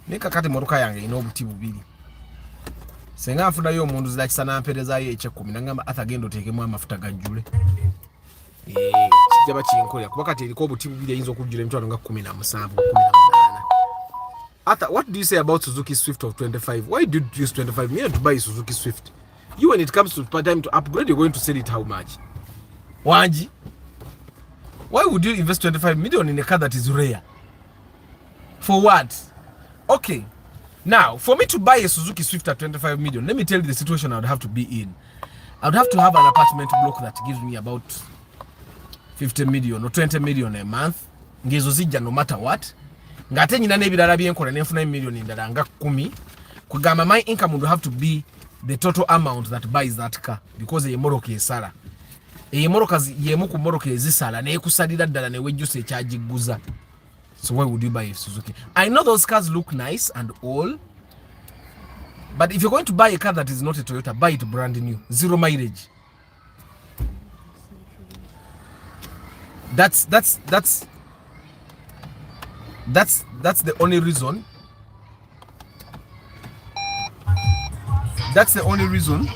Nika kati motoka yange ina obuti bubiri. Senga nfuna yo omundu zilakisa nampereza ye ekyekumi nangamba atagenda oteekemu amafuta gajjule. Kijaba kinkolera kuba kati eriko obuti bubiri ayinza okujjula emitwalo nga 17 18. Arthur, what do you say about Suzuki Swift of 25? Why did you use 25 million to buy a Suzuki Swift? You, when it comes to time to upgrade, you're going to sell it how much? Wanji? Why would you invest 25 million in a car that is rare? For what? Okay. Now, for me to buy a Suzuki Swift at 25 million, let me tell you the situation I would have to be in. I would have to have an apartment block that gives me about 50 million or 20 million a month. Ngezo zijja no matter what. Ngate nyina nebirala byenkola nenfuna million ndala nga 10. Kugamba my income would have to be the total amount that buys that car because moroka esala. Moroka yemu ku moroka ezisala ne kusalira ddala ne wejjusa ekyagiguza. So why would you buy a Suzuki? I know those cars look nice and all, but if you're going to buy a car that is not a Toyota, buy it brand new, 0 mileage. That's the only reason. That's the only reason.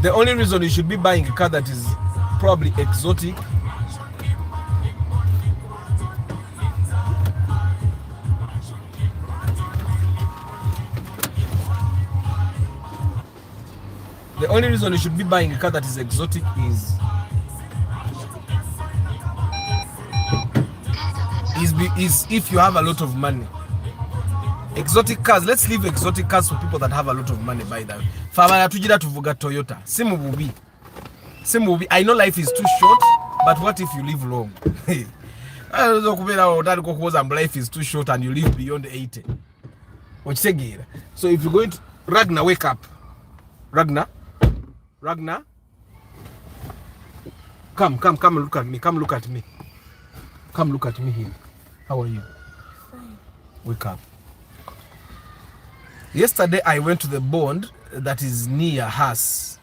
The only reason you should be buying a car that is probably exotic is if you have a lot of money. Exotic cars, let's leave exotic cars for people that have a lot of money, by the way. Famana tujira tuvuga Toyota. Simu bubi. I know life is too short, but what if you live long? Life is too short and you live beyond 80. So if you're going to Ragnar, wake up. Ragnar. Come look at me. Come look at me here. How are you? Fine. Wake up. Yesterday I went to the bond that is near Haas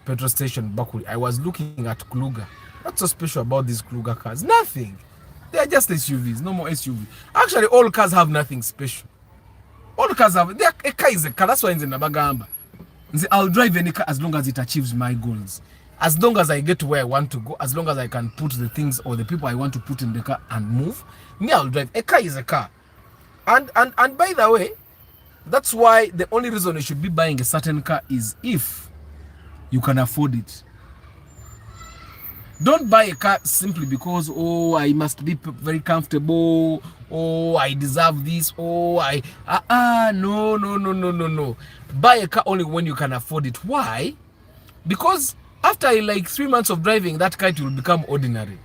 petrol station, Bakuri. I was looking at Kluger. What's so special about these Kluger cars? Nothing. They are just SUVs, no more SUV. Actually, all cars have nothing special. All cars have. A car is a car. That's why in the Nabagamba, I'll drive any car as long as it achieves my goals. As long as I get to where I want to go, as long as I can put the things or the people I want to put in the car and move, me, I'll drive. A car is a car. And by the way, that's why the only reason you should be buying a certain car is if you can afford it. Don't buy a car simply because, oh, I must be very comfortable, oh, I deserve this, oh, no. Buy a car only when you can afford it. Why? Because after like 3 months of driving, that car will become ordinary.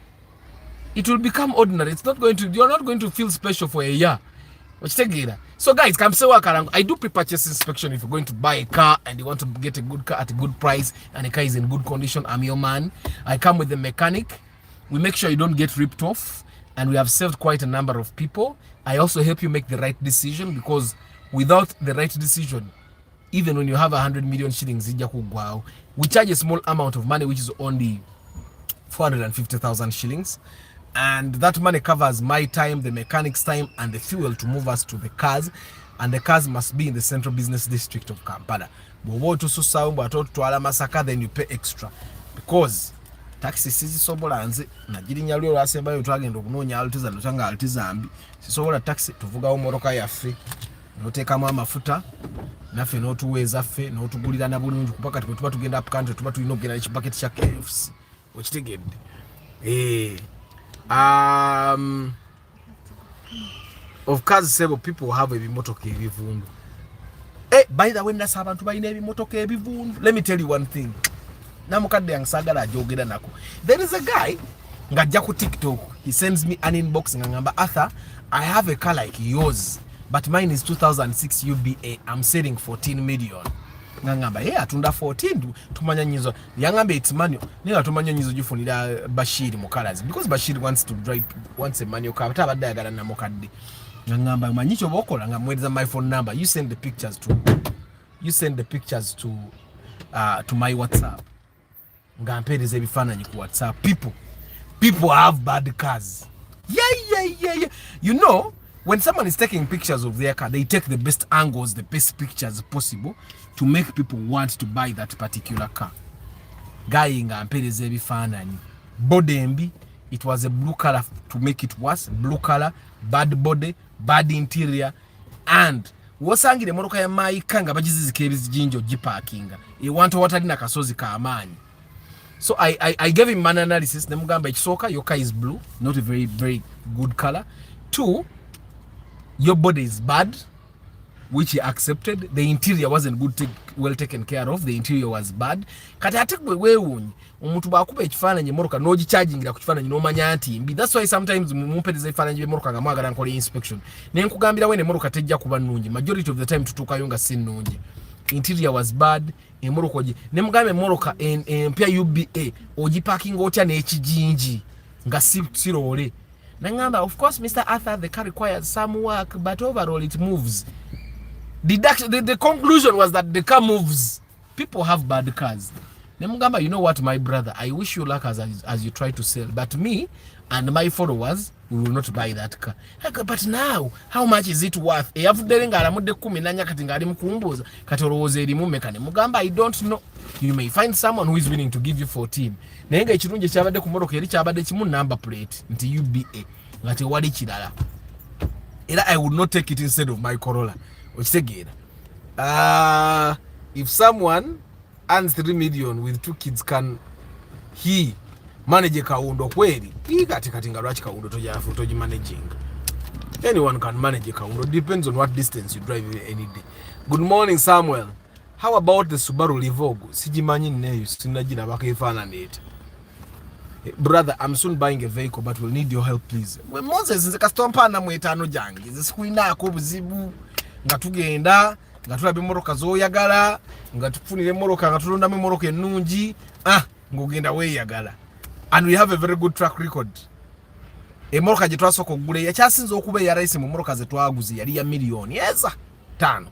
It will become ordinary. It's not going to, you're not going to feel special for a year. So guys, I do pre-purchase inspection. If you're going to buy a car and you want to get a good car at a good price and the car is in good condition, I'm your man. I come with the mechanic. We make sure you don't get ripped off, and we have saved quite a number of people. I also help you make the right decision, because without the right decision, even when you have 100 million shillings, we charge a small amount of money, which is only 450,000 shillings. And that money covers my time, the mechanic's time, and the fuel to move us to the cars. And the cars must be in the central business district of Kampala. Then you pay extra, because taxi sisi sobola nze najirinya lyo lwasembayo twagenda okunonya altiza lutanga altizambi sisobola taxi tuvuga omoroka yaffe notekamu amafuta naffe n'otuweeza ffe n'otugulira na bulungi kupaka tuba tugenda up country tuba tulina okugenda n'ekibaketi kya KFC okitegedde. Of course, several people have ebimotoka ebivundu. By the way, nasa abantu balina ebimotoka ebivundu. Let me tell you one thing. Namukadde yansagala ajogera nako. There is a guy ngajja ku TikTok. He sends me an inbox ngamba, Arthur, I have a car like yours, but mine is 2006 UBA. I'm selling 14 million. Ngamba atunda 14 tumanya nyizo yangamba it's manual nila tumanya nyizo jufunira Bashir mukalazi because Bashir wants a manual car tabadde yagala na mukadde ngamba manyicho bokola ngamweza my phone number, you send the pictures to my WhatsApp ngampereza ebifaananyi ku WhatsApp. People have bad cars. Yeah. You know, when someone is taking pictures of their car, they take the best angles, the best pictures possible to make people want to buy that particular car. Guy ngampereza ebifaananyi. Body it was a blue color to make it worse. Blue color, bad body, bad interior, and wasangire motoka ya maika nga bagizizika ebizijinjo giparkinga. Ewantu watalina kasozi ka amaanyi. So I gave him an analysis. Nemugamba ekisoka, your car is blue, not a very, very good color. 2, your body is bad, which he accepted. The interior wasn't well taken care of. The interior was bad. Kati ate gwe weewunyi omuntu bwakuba ekifaananyi moroka n'ogichargingira ku kifaananyi n'omanya nti mbi. That's why sometimes mumpereza ebifaananyi by'emoroka nga mwagala nkole inspection. Ne nkugambira we ne moroka tejja kuba nnungi. Majority of the time tutuukayo nga si nnungi. Interior was bad. Emoroka ogi ne mugambe emoroka empya UBA ogiparking otya n'ekijinji nga sirole. Nangamba, of course, Mr. Arthur, the car requires some work, but overall it moves. The conclusion was that the car moves. People have bad cars. Nemugamba, you know what, my brother, I wish you luck as you try to sell, but me and my followers, we will not buy that car. But now, how much is it worth? I don't know. You may find someone who is willing to give you 14. Nenga ekirungi kyabadde ku moroka eri kyabadde kimu number plate nti UBA ngati wali kirala. Era I would not take it instead of my Corolla. Okitegeera. If someone earns 3 million with 2 kids, can he manage kaundo kweli? Kati nga lwaki kaundo toji managing. Anyone can manage a kaundo. Depends on what distance you drive any day. Good morning, Samuel. How about the Subaru Livogo? Sijimanyi neyo sinagira bakefana nete. Brother, I'm soon buying a vehicle, but we'll need your help, please. When Moses is a customer na mwetano jangi, the squina ako buzibu nga tugenda nga tulabe moroka zoyagala nga tufunire moroka nga tulonda mu moroka ennungi ngogenda weyagala. And we have a very good track record. Moroka gye twasooka okugula yakyasinza okuba eya raisi mu moroka ze twaguze yali ya miliyoni 5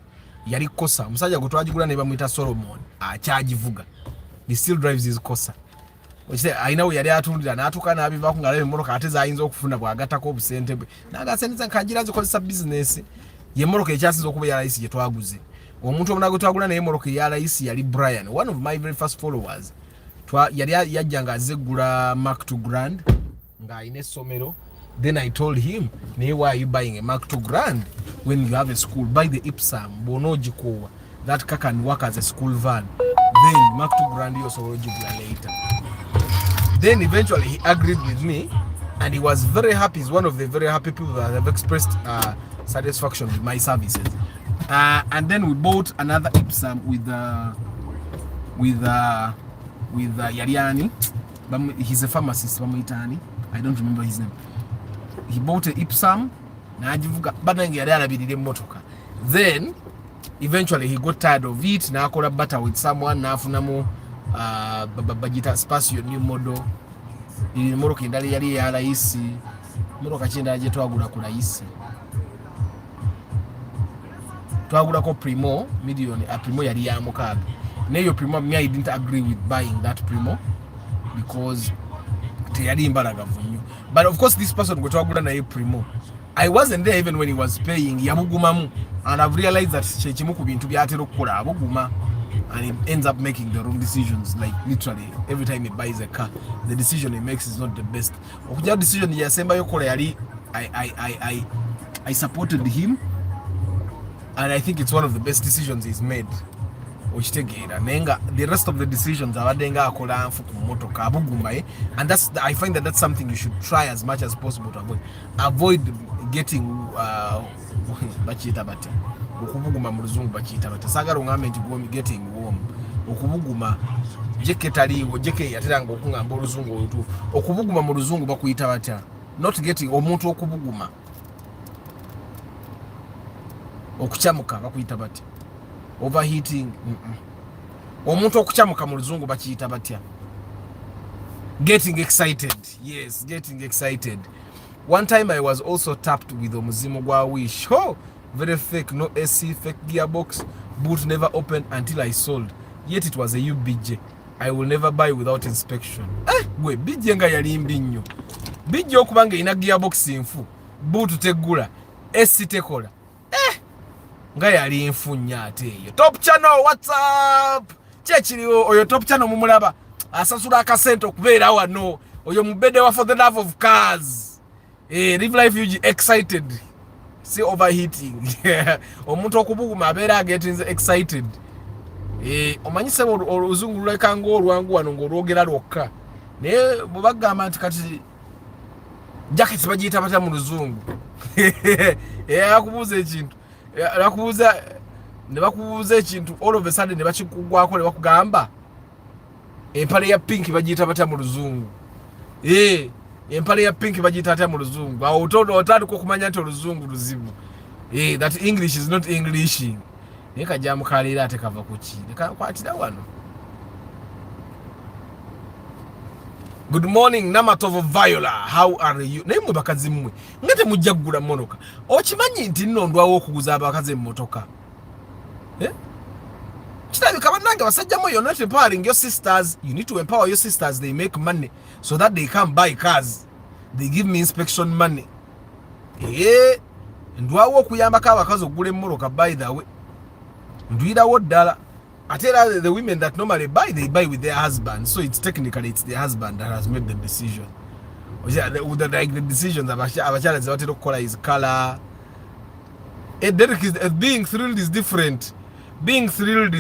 yali kosa. Omusajja gwe twagigula ne bamuyita Solomon akyagivuga. He still drives his kosa. I know yali atundira n'atuuka n'abivaako ng'alaba emmoroka ate zayinza okufuna bw'agattako obusente bwe n'agasente nkangira zikozesa bizinesi. Ye moroka ekyasinza okuba eya layisi gye twaguze. Omuntu omulala gwe twagula naye moroka eya layisi yali Brian, one of my very first followers. Yali yajja nga azeggula Mark II Grand ng'alina essomero. Then I told him, why are you buying a Mark II Grand when you have a school? Buy the Ipsam, Bonojikowa. That car can work as a school van. Then Mark II Grand also later. Then eventually he agreed with me and he was very happy. He's one of the very happy people that have expressed satisfaction with my services. And then we bought another Ipsam with Yariani. He's a pharmacist, I don't remember his name. He bought an Ipsam. Then eventually he got tired of it. Now I butter with someone. Now Bajita Spasio new model. In Morocco ndali yali ya raisi. Morocco chenda je twagula ku raisi. Twagula ko Primo million Primo yali ya mukaga. Neyo Primo me I didn't agree with buying that Primo because teyali imbaraga vunyo. But of course this person gwe twagula na Primo. I wasn't there even when he was paying yabugumamu, and I've realized that chechimu ku bintu byatero kukola abuguma. And he ends up making the wrong decisions. Like literally every time he buys a car, the decision he makes is not the best. Okuja decision ya semba yokola yali I supported him, and I think it's one of the best decisions he's made. The rest of the decisions abadenga akola anfu ku motoka abuguma, and I find that's something you should try as much as possible to avoid getting bachita bati okubuguma mu luzungu bakiyita bata sagala ngambe nti go getting warm okubuguma jeke taliwo jeke yateranga okungamba oluzungu olutu okubuguma mu luzungu bakuyita bata not getting omuntu okubuguma okuchamuka bakuyita batya overheating omuntu okuchamuka mu luzungu bakiyita batya getting excited. Yes, getting excited. One time I was also tapped with omuzimu gwa wish. Oh, very fake, no AC, fake gearbox, boot never opened until I sold. Yet it was a UBJ. I will never buy without inspection. Gwe BJ nga yali mbi nnyo. BJ okubanga ina gearbox infu, boot tegula, AC tekola. Nga yali nfunya ate eyo. Top channel, what's up? Chechiriwo oyo top channel mumulaba. Asasula akasente okubeera wano. Oyo mubede wa for the love of cars. Live life you excited. See overheating. Omuntu okubuguma abeera getting excited. Omanyise oluzungu luleka ng'olwangu wano ng'olwogera lwokka. Naye bwebagamba nti kati jacket bagiyita batya mu luzungu. Akubuuza ekintu. Ne bakubuuza ekintu all of a sudden ne bakikugwako ne bakugamba empale ya pink bagiyita batya mu luzungu. Empale ya pink bagiyita batya mu luzungu. Awo otandika okumanya nti oluzungu luzibu. That English is not Englishing. Naye kajjamu kaleera ate kava ku ki? Kwatira wano. Good morning, Namatovo Viola. How are you? Naye mwe bakazi mmwe. Ngate mujja kugula monoka. Okimanyi nti nno ndwawo okuguza abakazi emmotoka. Kirabika bannange basajja mu you're not empowering your sisters. You need to empower your sisters. They make money so that they can buy cars. They give me inspection money. Ndwawo okuyambako abakazi okugula emmotoka by the way. Ndwirawo ddala. Ate the women that normally buy, they buy with their husband. So it's technically their husband that has made the decision. Like the decisions abakyala ze batera okukola is color. Being thrilled is different. Being thrilled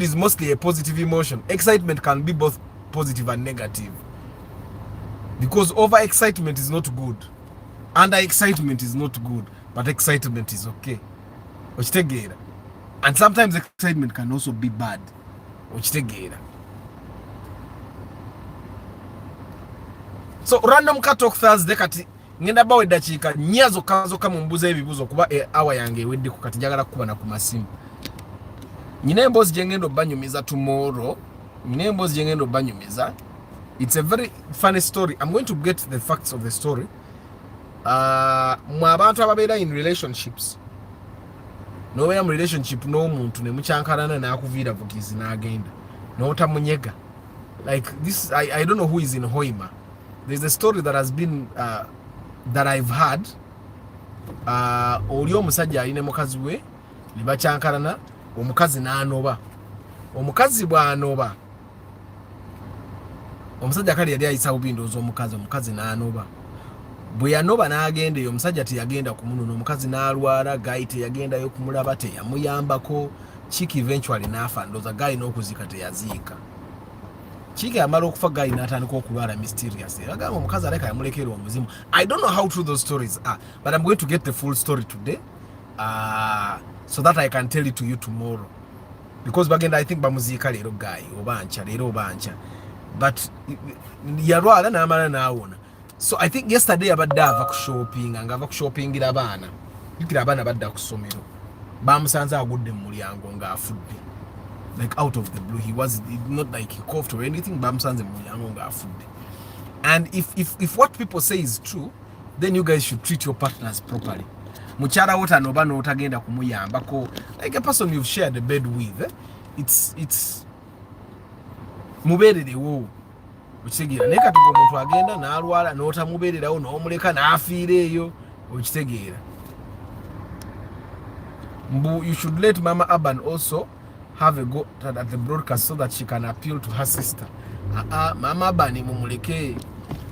is mostly a positive emotion. Excitement can be both positive and negative. Because over excitement is not good. Under excitement is not good. But excitement is okay. Okitegeera. And sometimes excitement can also be bad. Okitegeera. So random car talk Thursday kati ngenda bawe dakiika nyazo kazo kama mbuza ebibuzo kuba hour yange ewedde ku kati njagala kuba na ku masimu. Nyine emboozi gye ngenda obanyumiza tomorrow. It's a very funny story. I'm going to get the facts of the story. Mwe abantu ababeera in relationships. Nobeera mu relationship n'omuntu ne mukyankalana n'akuviira bugizi n'agenda. N'otamunyega. Like this, I don't know who is in Hoima. There's a story that has been that I've had. Oli omusajja alina mukazi we ne bakyankalana, omukazi n'anoba. Omukazi bw'anoba. Omusajja kali yali ayisa bubindoozi omukazi n'anoba. Bwe yanoba n'agenda eyo omusajja teyagenda kumunona, omukazi n'alwala, Guy teyagendayo kumulaba, teyamuyambako. Chiki eventually n'afa, ndooza Guy n'okuzika teyaziika. Chiki amala okufa, Guy n'atandika okulwala mysterious. Agamba omukazi aleka yamulekera omuzimu. I don't know how true those stories are, but I'm going to get the full story today so that I can tell it to you tomorrow. Because bagenda, I think bamuziika leero Guy oba nkya. But yalwala n'amala n'awona. So I think yesterday abadde ava ku shopping, ava ku shoppingira abaana. Yukira abaana badda ku ssomero. Bamusanze agudde mu mulyango ng'afudde. Like out of the blue. He was not like he coughed or anything. Bamusanze mu mulyango ng'afudde. And if what people say is true, then you guys should treat your partners properly. Mukyala wo tanoba n'otagenda kumuyambako. Like a person you've shared a bed with. It's mubeererewo. Okitegeera naye kati omuntu agenda n'alwala n'otamubeererawo n'omuleka n'afiira eyo. Okitegeera. You should let Mama Aban also have a go at the broadcast so that she can appeal to her sister. Mama Aban mumuleke.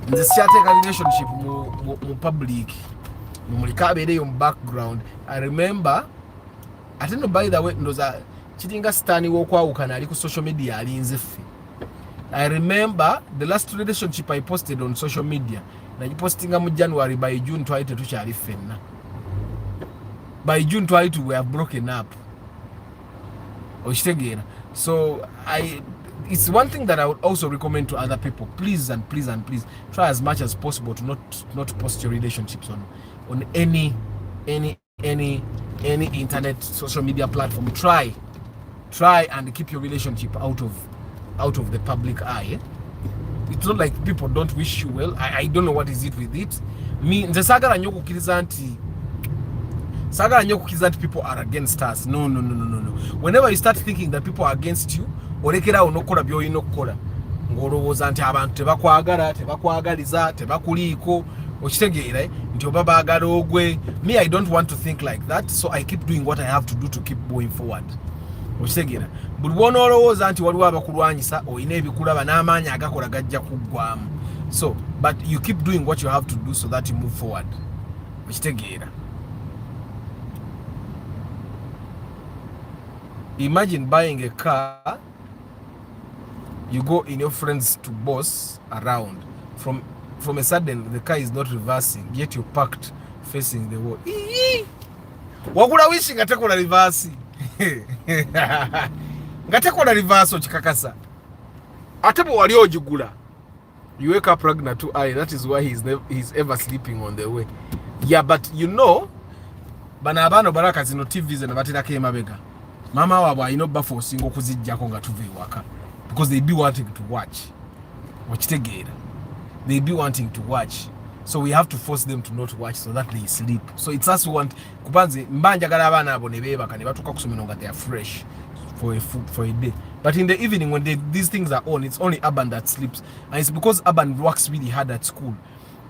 Nze sikyateeka relationship mu public. Mumuleka abeereyo mu background. I remember, I don't know, by the way, ndoza kiringa sitaani w'okwawukana ali ku social media alinze ffe. I remember the last relationship I posted on social media. Nagipostinga mu January, by June twali tetukyali ffenna. By June twali we have broken up. Okitegeera. So it's one thing that I would also recommend to other people. Please try as much as possible to not post your relationships on any any internet social media platform, try and keep your relationship out of the public eye. It's not like people don't wish you well. I don't know what is it with it. Me nze sagala nnyo kukkiriza nti people are against us. No. Whenever you start thinking that people are against you, olekera onokola by'olina okukola ng'olowooza nti abantu tebakwagala, tebakwagaliza, tebakuliiko, okitegeera nti oba baagala ogwe. Me, I don't want to think like that, so I keep doing what I have to do to keep going forward. Okitegeera buli bw'onoolowooza nti waliwo abakulwanyisa olina ebikulaba n'amaanyi agakola gajja kuggwamu. So but you keep doing what you have to do so that you move forward. Okitegeera. Imagine buying a car, you go in your friends to boss around, from a sudden the car is not reversing, yet you parked facing the wall. Wakula wishi ngatekola reverse. Ngatekola reverse ochikakasa. Atebo wali ojigula. You wake up pregnant too early. That is why he's ever sleeping on the way. Yeah, but you know, bana abano baraka zino TVs na batira ke mabega. Mama wabo ayino baforcing okuzijjako nga tuve waka, because they be wanting to watch. Okitegeera. They be wanting to watch. So we have to force them to not watch so that they sleep. So it's us who want kubanze mbanjagala abana abo ne bebaka ne batuka kusomero nga they are fresh for a day. But in the evening when these things are on, it's only Urban that sleeps. And it's because Urban works really hard at school.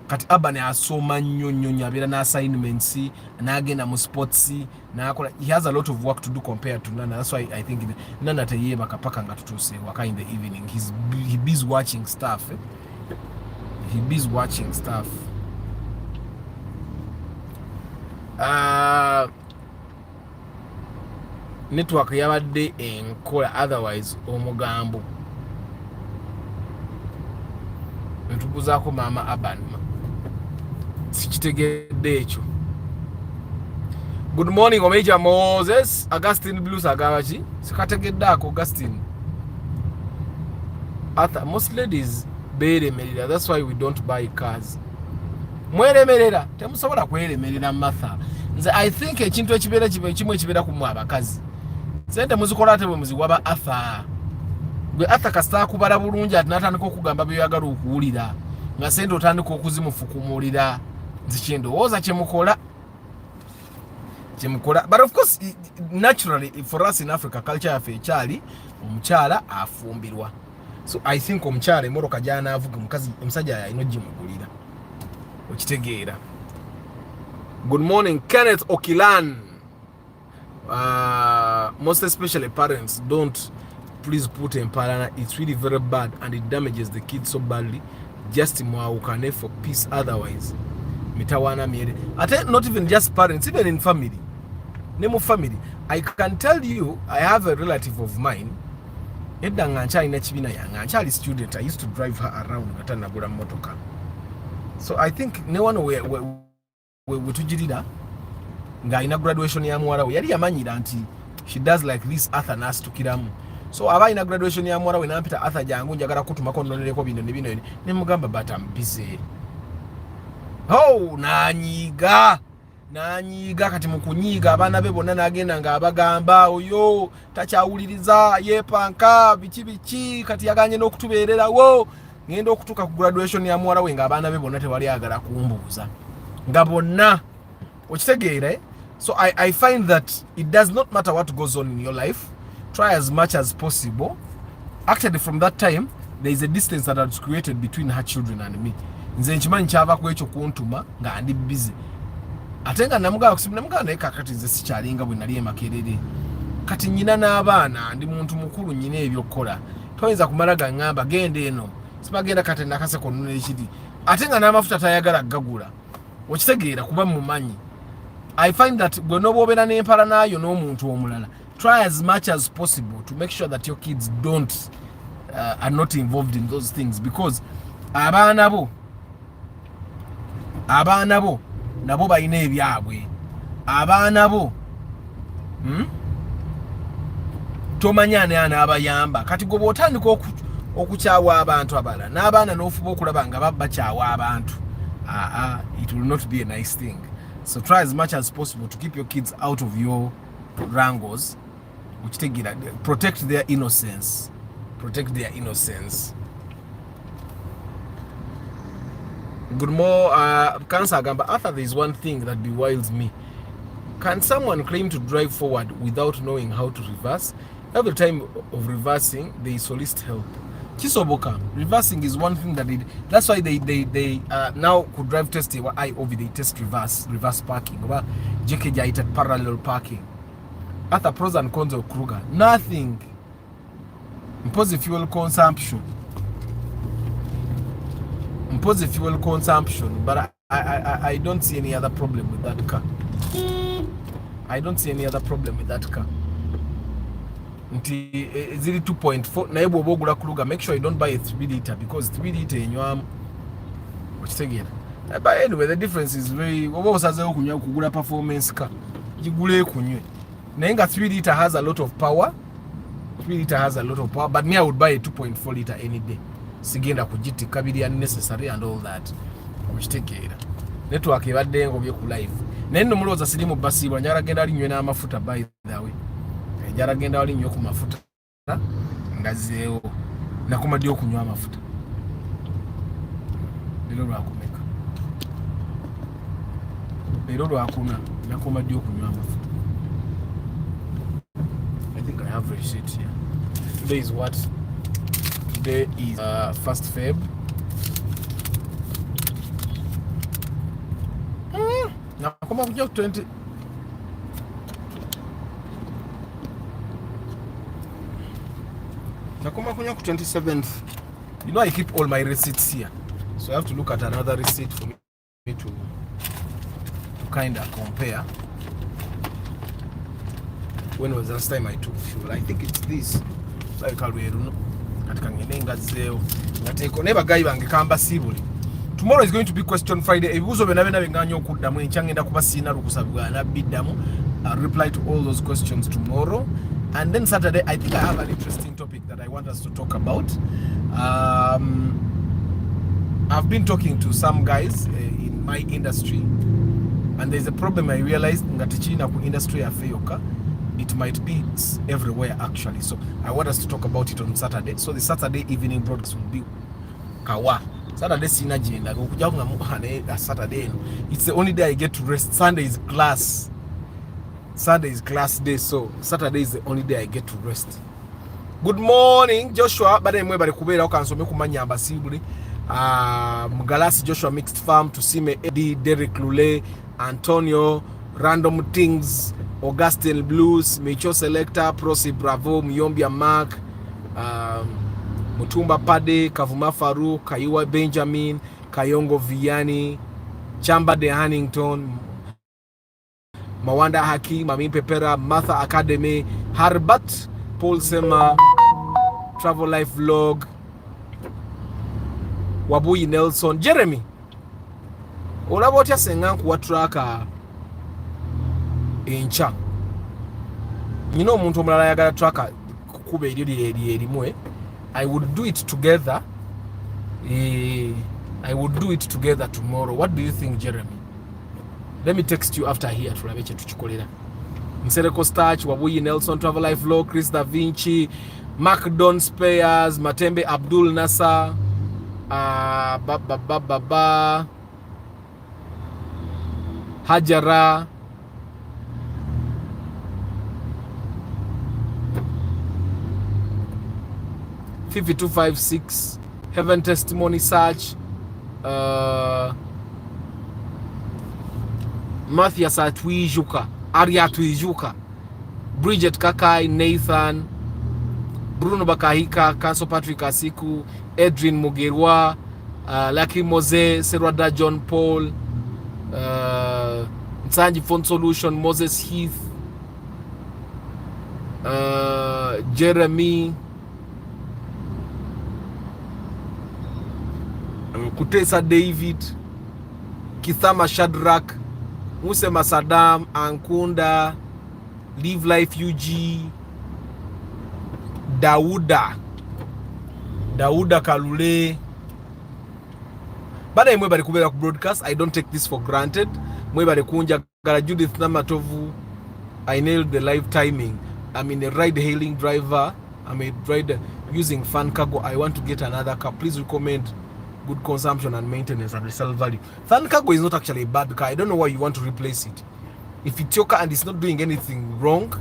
Kati Urban asoma nnyo abera na assignments na agenda mu sports na akola. He has a lot of work to do compared to Nana. That's why I think Nana teyebaka paka nga tutuse waka in the evening. He busy watching stuff. He busy watching stuff. Network yabadde enkola, otherwise omugambo ntubuzaako mama Urban sikitegedde ekyo. Good morning Omeja Moses. Augustine Blues agabaki sikategeddaako Augustine. Arthur, most ladies beeremerera, that's why we don't buy cars. Mweremerera temusobola kweremerera Martha. Nze I think ekintu ekibeera kimwe ekibeera ku abakazi sente muzikola ate bwe muziwaba Arthur. Gwe Arthur kasita kubala bulungi ati natandika okugamba by'oyagala okuwulira nga sente otandika okuzimufukumulira. Nze kyendowooza kyemukola. But of course, naturally, for us in Africa, culture yaffe ekyali omukyala afumbirwa. So I think omukyala emmotoka gy'anaavuga omusajja yalina ogimugulira. Okitegeera. Good morning, Kenneth Okilan. Most especially parents, don't please put empalana. It's really very bad and it damages the kids so badly. Just mwaukane for peace, otherwise mitawana miere. Not even just parents, even in family. Name of family. I can tell you, I have a relative of mine. Edda ngancha ina chibina ya ngancha student. I used to drive her around gatana gura motoka. So I think ne one we tujirida nga ina graduation ya mwara we yali yamanyira nti she does like this Arthur nas tukiramu. So aba ina graduation ya mwara we nampita Arthur jangu njagala kutumako noneleko bino ne mugamba but I'm busy. Oh nanyiga kati mukunyiga abana be bonna nagenda nga abagamba oyo takyawuliriza yepanka bichi kati yaganye n'okutubeererawo ngenda okutuka ku graduation ya mwala we nga abana be bonna tewali agala kumbuuza nga bonna okitegeera. So I find that it does not matter what goes on in your life, try as much as possible. Actually from that time there is a distance that was created between her children and me. Nze nkimanyi kyava ku ekyo kuntuma nga ndi busy. Atenga namuga kusimnamuga naye kakati nze sikyalinga bwe nali emakerere. Kati nyina n'abaana ndi muntu mukulu nyina ebyokola. Toyinza kumala gangamba genda eno. Sibagenda kati nakase konunula ekiri. Atenga n'amafuta tayagala gagula. Okitegeera kuba mumanyi. I find that gwe n'obobeera n'empala naayo n'omuntu omulala, try as much as possible to make sure that your kids are not involved in those things, because abaana bo nabo balina ebyabwe. Abaana bo tomanya ani anaabayamba. Kati gwe bw'otandika okukyawa abantu abalala n'abaana n'ofuba okulaba nga bakyawa abantu, it will not be a nice thing. So try as much as possible to keep your kids out of your wrangles, which take it, protect their innocence. Protect their innocence. Good more, Cancer Gamba. After there is one thing that bewiles me. Can someone claim to drive forward without knowing how to reverse? Every time of reversing, they solicit help. Chisoboka, reversing is one thing that that's why they now could drive test they test reverse parking. JK parallel parking. Other pros and cons of Kruger. Nothing. Impose fuel consumption. Impose fuel consumption, but I don't see any other problem with that car. I don't see any other problem with that car. Is it 2.4? Na ebo bogula Kruger. Make sure you don't buy a 3 liter because 3 liter in your which again. But anyway, the difference is very. What was kugula performance car? Jigule kunywe. Nenga 3 liter has a lot of power. 3 liter has a lot of power, but me I would buy a 2.4 liter any day. Sigenda kujiti kabiri unnecessary and all that. Which take care. Network ebadde ngobye ku live. Nendo muloza sirimu basi banyara genda alinywe na mafuta by the way. Ejara genda alinywe ku mafuta. Ngazeo. Nakoma dio kunywa mafuta. Lero lwakumeka. Lero lwakuna nakoma dio kunywa mafuta. I think I have receipt here. Today is what? Today is 1st Feb. Nakoma kuja 20. Nakoma kuja 27th. You know I keep all my receipts here, so I have to look at another receipt for me to kind of compare. When was the last time I took fuel? I think it's this. Like Kalweru. Katkangenenga zeo. Ngateko never guy bangekamba sibuli. Tomorrow is going to be question Friday. Ebibuzo benabena benganyo okuddamu enkyangenda kuba sina rukusabugana biddamu. I'll reply to all those questions tomorrow. And then Saturday, I think I have an interesting topic that I want us to talk about. I've been talking to some guys in my industry, and there's a problem I realized ngatichina ku industry afeyoka. It might be everywhere actually. So I want us to talk about it on Saturday. So the Saturday evening broadcast will be kawa. Saturday sina agenda. Saturday. It's the only day I get to rest. Sunday is class. Sunday is class day, so Saturday is the only day I get to rest. Good morning, Joshua. Bade mwe bali kubera okansome kumanya abasibuli. Mugalasi Joshua Mixed Farm, Tusime Eddie, Derek Lule, Antonio, Random Things, Augustine Blues, Micho Selector, Prosi Bravo, Myombia Mark, Mutumba Pade, Kavuma Faru, Kaiwa Benjamin, Kayongo Vianney, Chamba de Hannington, Mawanda Haki, Mami Pepera, Martha Academy, Harbat, Paul Sema, Travel Life Vlog, Wabuyi Nelson, Jeremy. Olabotya senga kuwa traka encha. You know omuntu omulala yagala traka kuba erimwe. I would do it together. I would do it together tomorrow. What do you think, Jeremy? Let me text you after here. Tulabeche tuchikolera. Msereko Starch, Wabuyi Nelson, Travel Life Vlog, Chris Da Vinci, Mark Don Spears, Matembe Abdul Nasser, Hajara, $5256, Heaven Testimony Search, Matthias Atwijuka, Aria Atwijuka, Bridget Kakai, Nathan, Bruno Bakahika, Kanso Patrick Asiku, Edwin Mugerwa, Lucky Mose, Serwada John Paul, Nsanji Phone Solution, Moses Heath, Jeremy, Kutesa David, Kithama Shadrach, Musema Saddam, Ankunda, Live Life UG, Dauda Kalule. But I'm able to broadcast. I don't take this for granted. mwebale kunjagala. Judith Namatovu, I nailed the live timing. I'm in a ride hailing driver. I'm a rider using Fan Cargo. I want to get another car. Please recommend good consumption and maintenance and resale value. Fan Cargo is not actually a bad car. I don't know why you want to replace it. If it's your car and it's not doing anything wrong,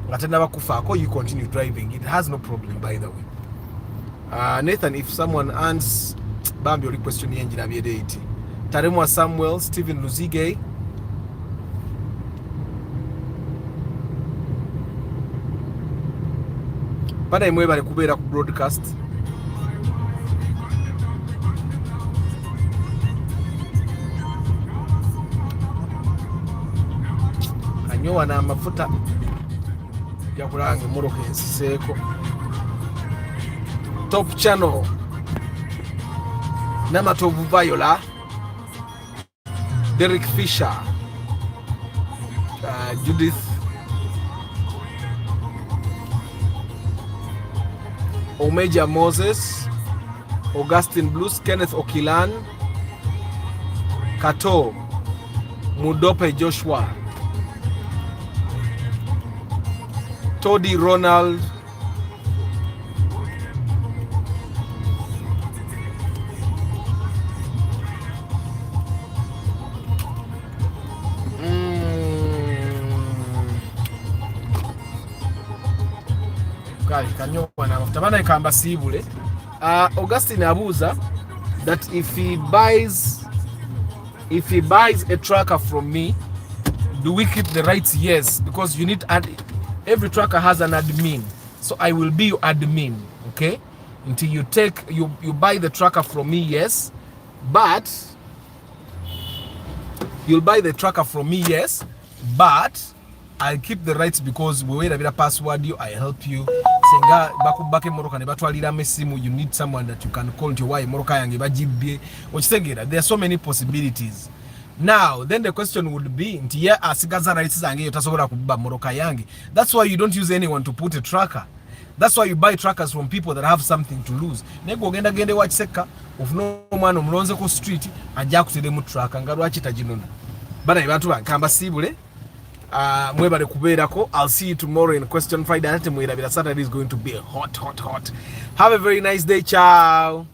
you continue driving. It has no problem, by the way. Nathan, if someone earns Bambi or question engine of deity. Taremwa Samuel, Stephen Luzige. Pada imwe bali kubeera ku broadcast. Anyowa na mafuta ya kulanga moroka ensiseko. Top channel Namatovu Viola, Derek Fisher, Judith, Omeja Moses, Augustine Blues, Kenneth Okilan, Kato, Mudope Joshua, Toddy Ronald, Augustine abuza that if he buys a tracker from me, do we keep the rights? Yes, because you need every tracker has an admin, so I will be your admin, okay, until you buy the tracker from me. Yes, but you'll buy the tracker from me, yes, but I'll keep the rights because we wait a bit of password you, I help you. Senga bakubake moroka ne batwalira mesimu, you need someone that you can call to why moroka yange bajibye ochitengera. There are so many possibilities. Now then the question would be nti ya asigaza rights zange yotasobola kuba moroka yange. That's why you don't use anyone to put a tracker. That's why you buy trackers from people that have something to lose. Nego genda gende wachseka ofno mwana omulonze ku street ajja kutire mu tracker ngalwachi tajinona bana abantu bakamba sibule. Mwebale kubeerako. I'll see you tomorrow in Question Friday. Saturday is going to be hot. Have a very nice day. Ciao.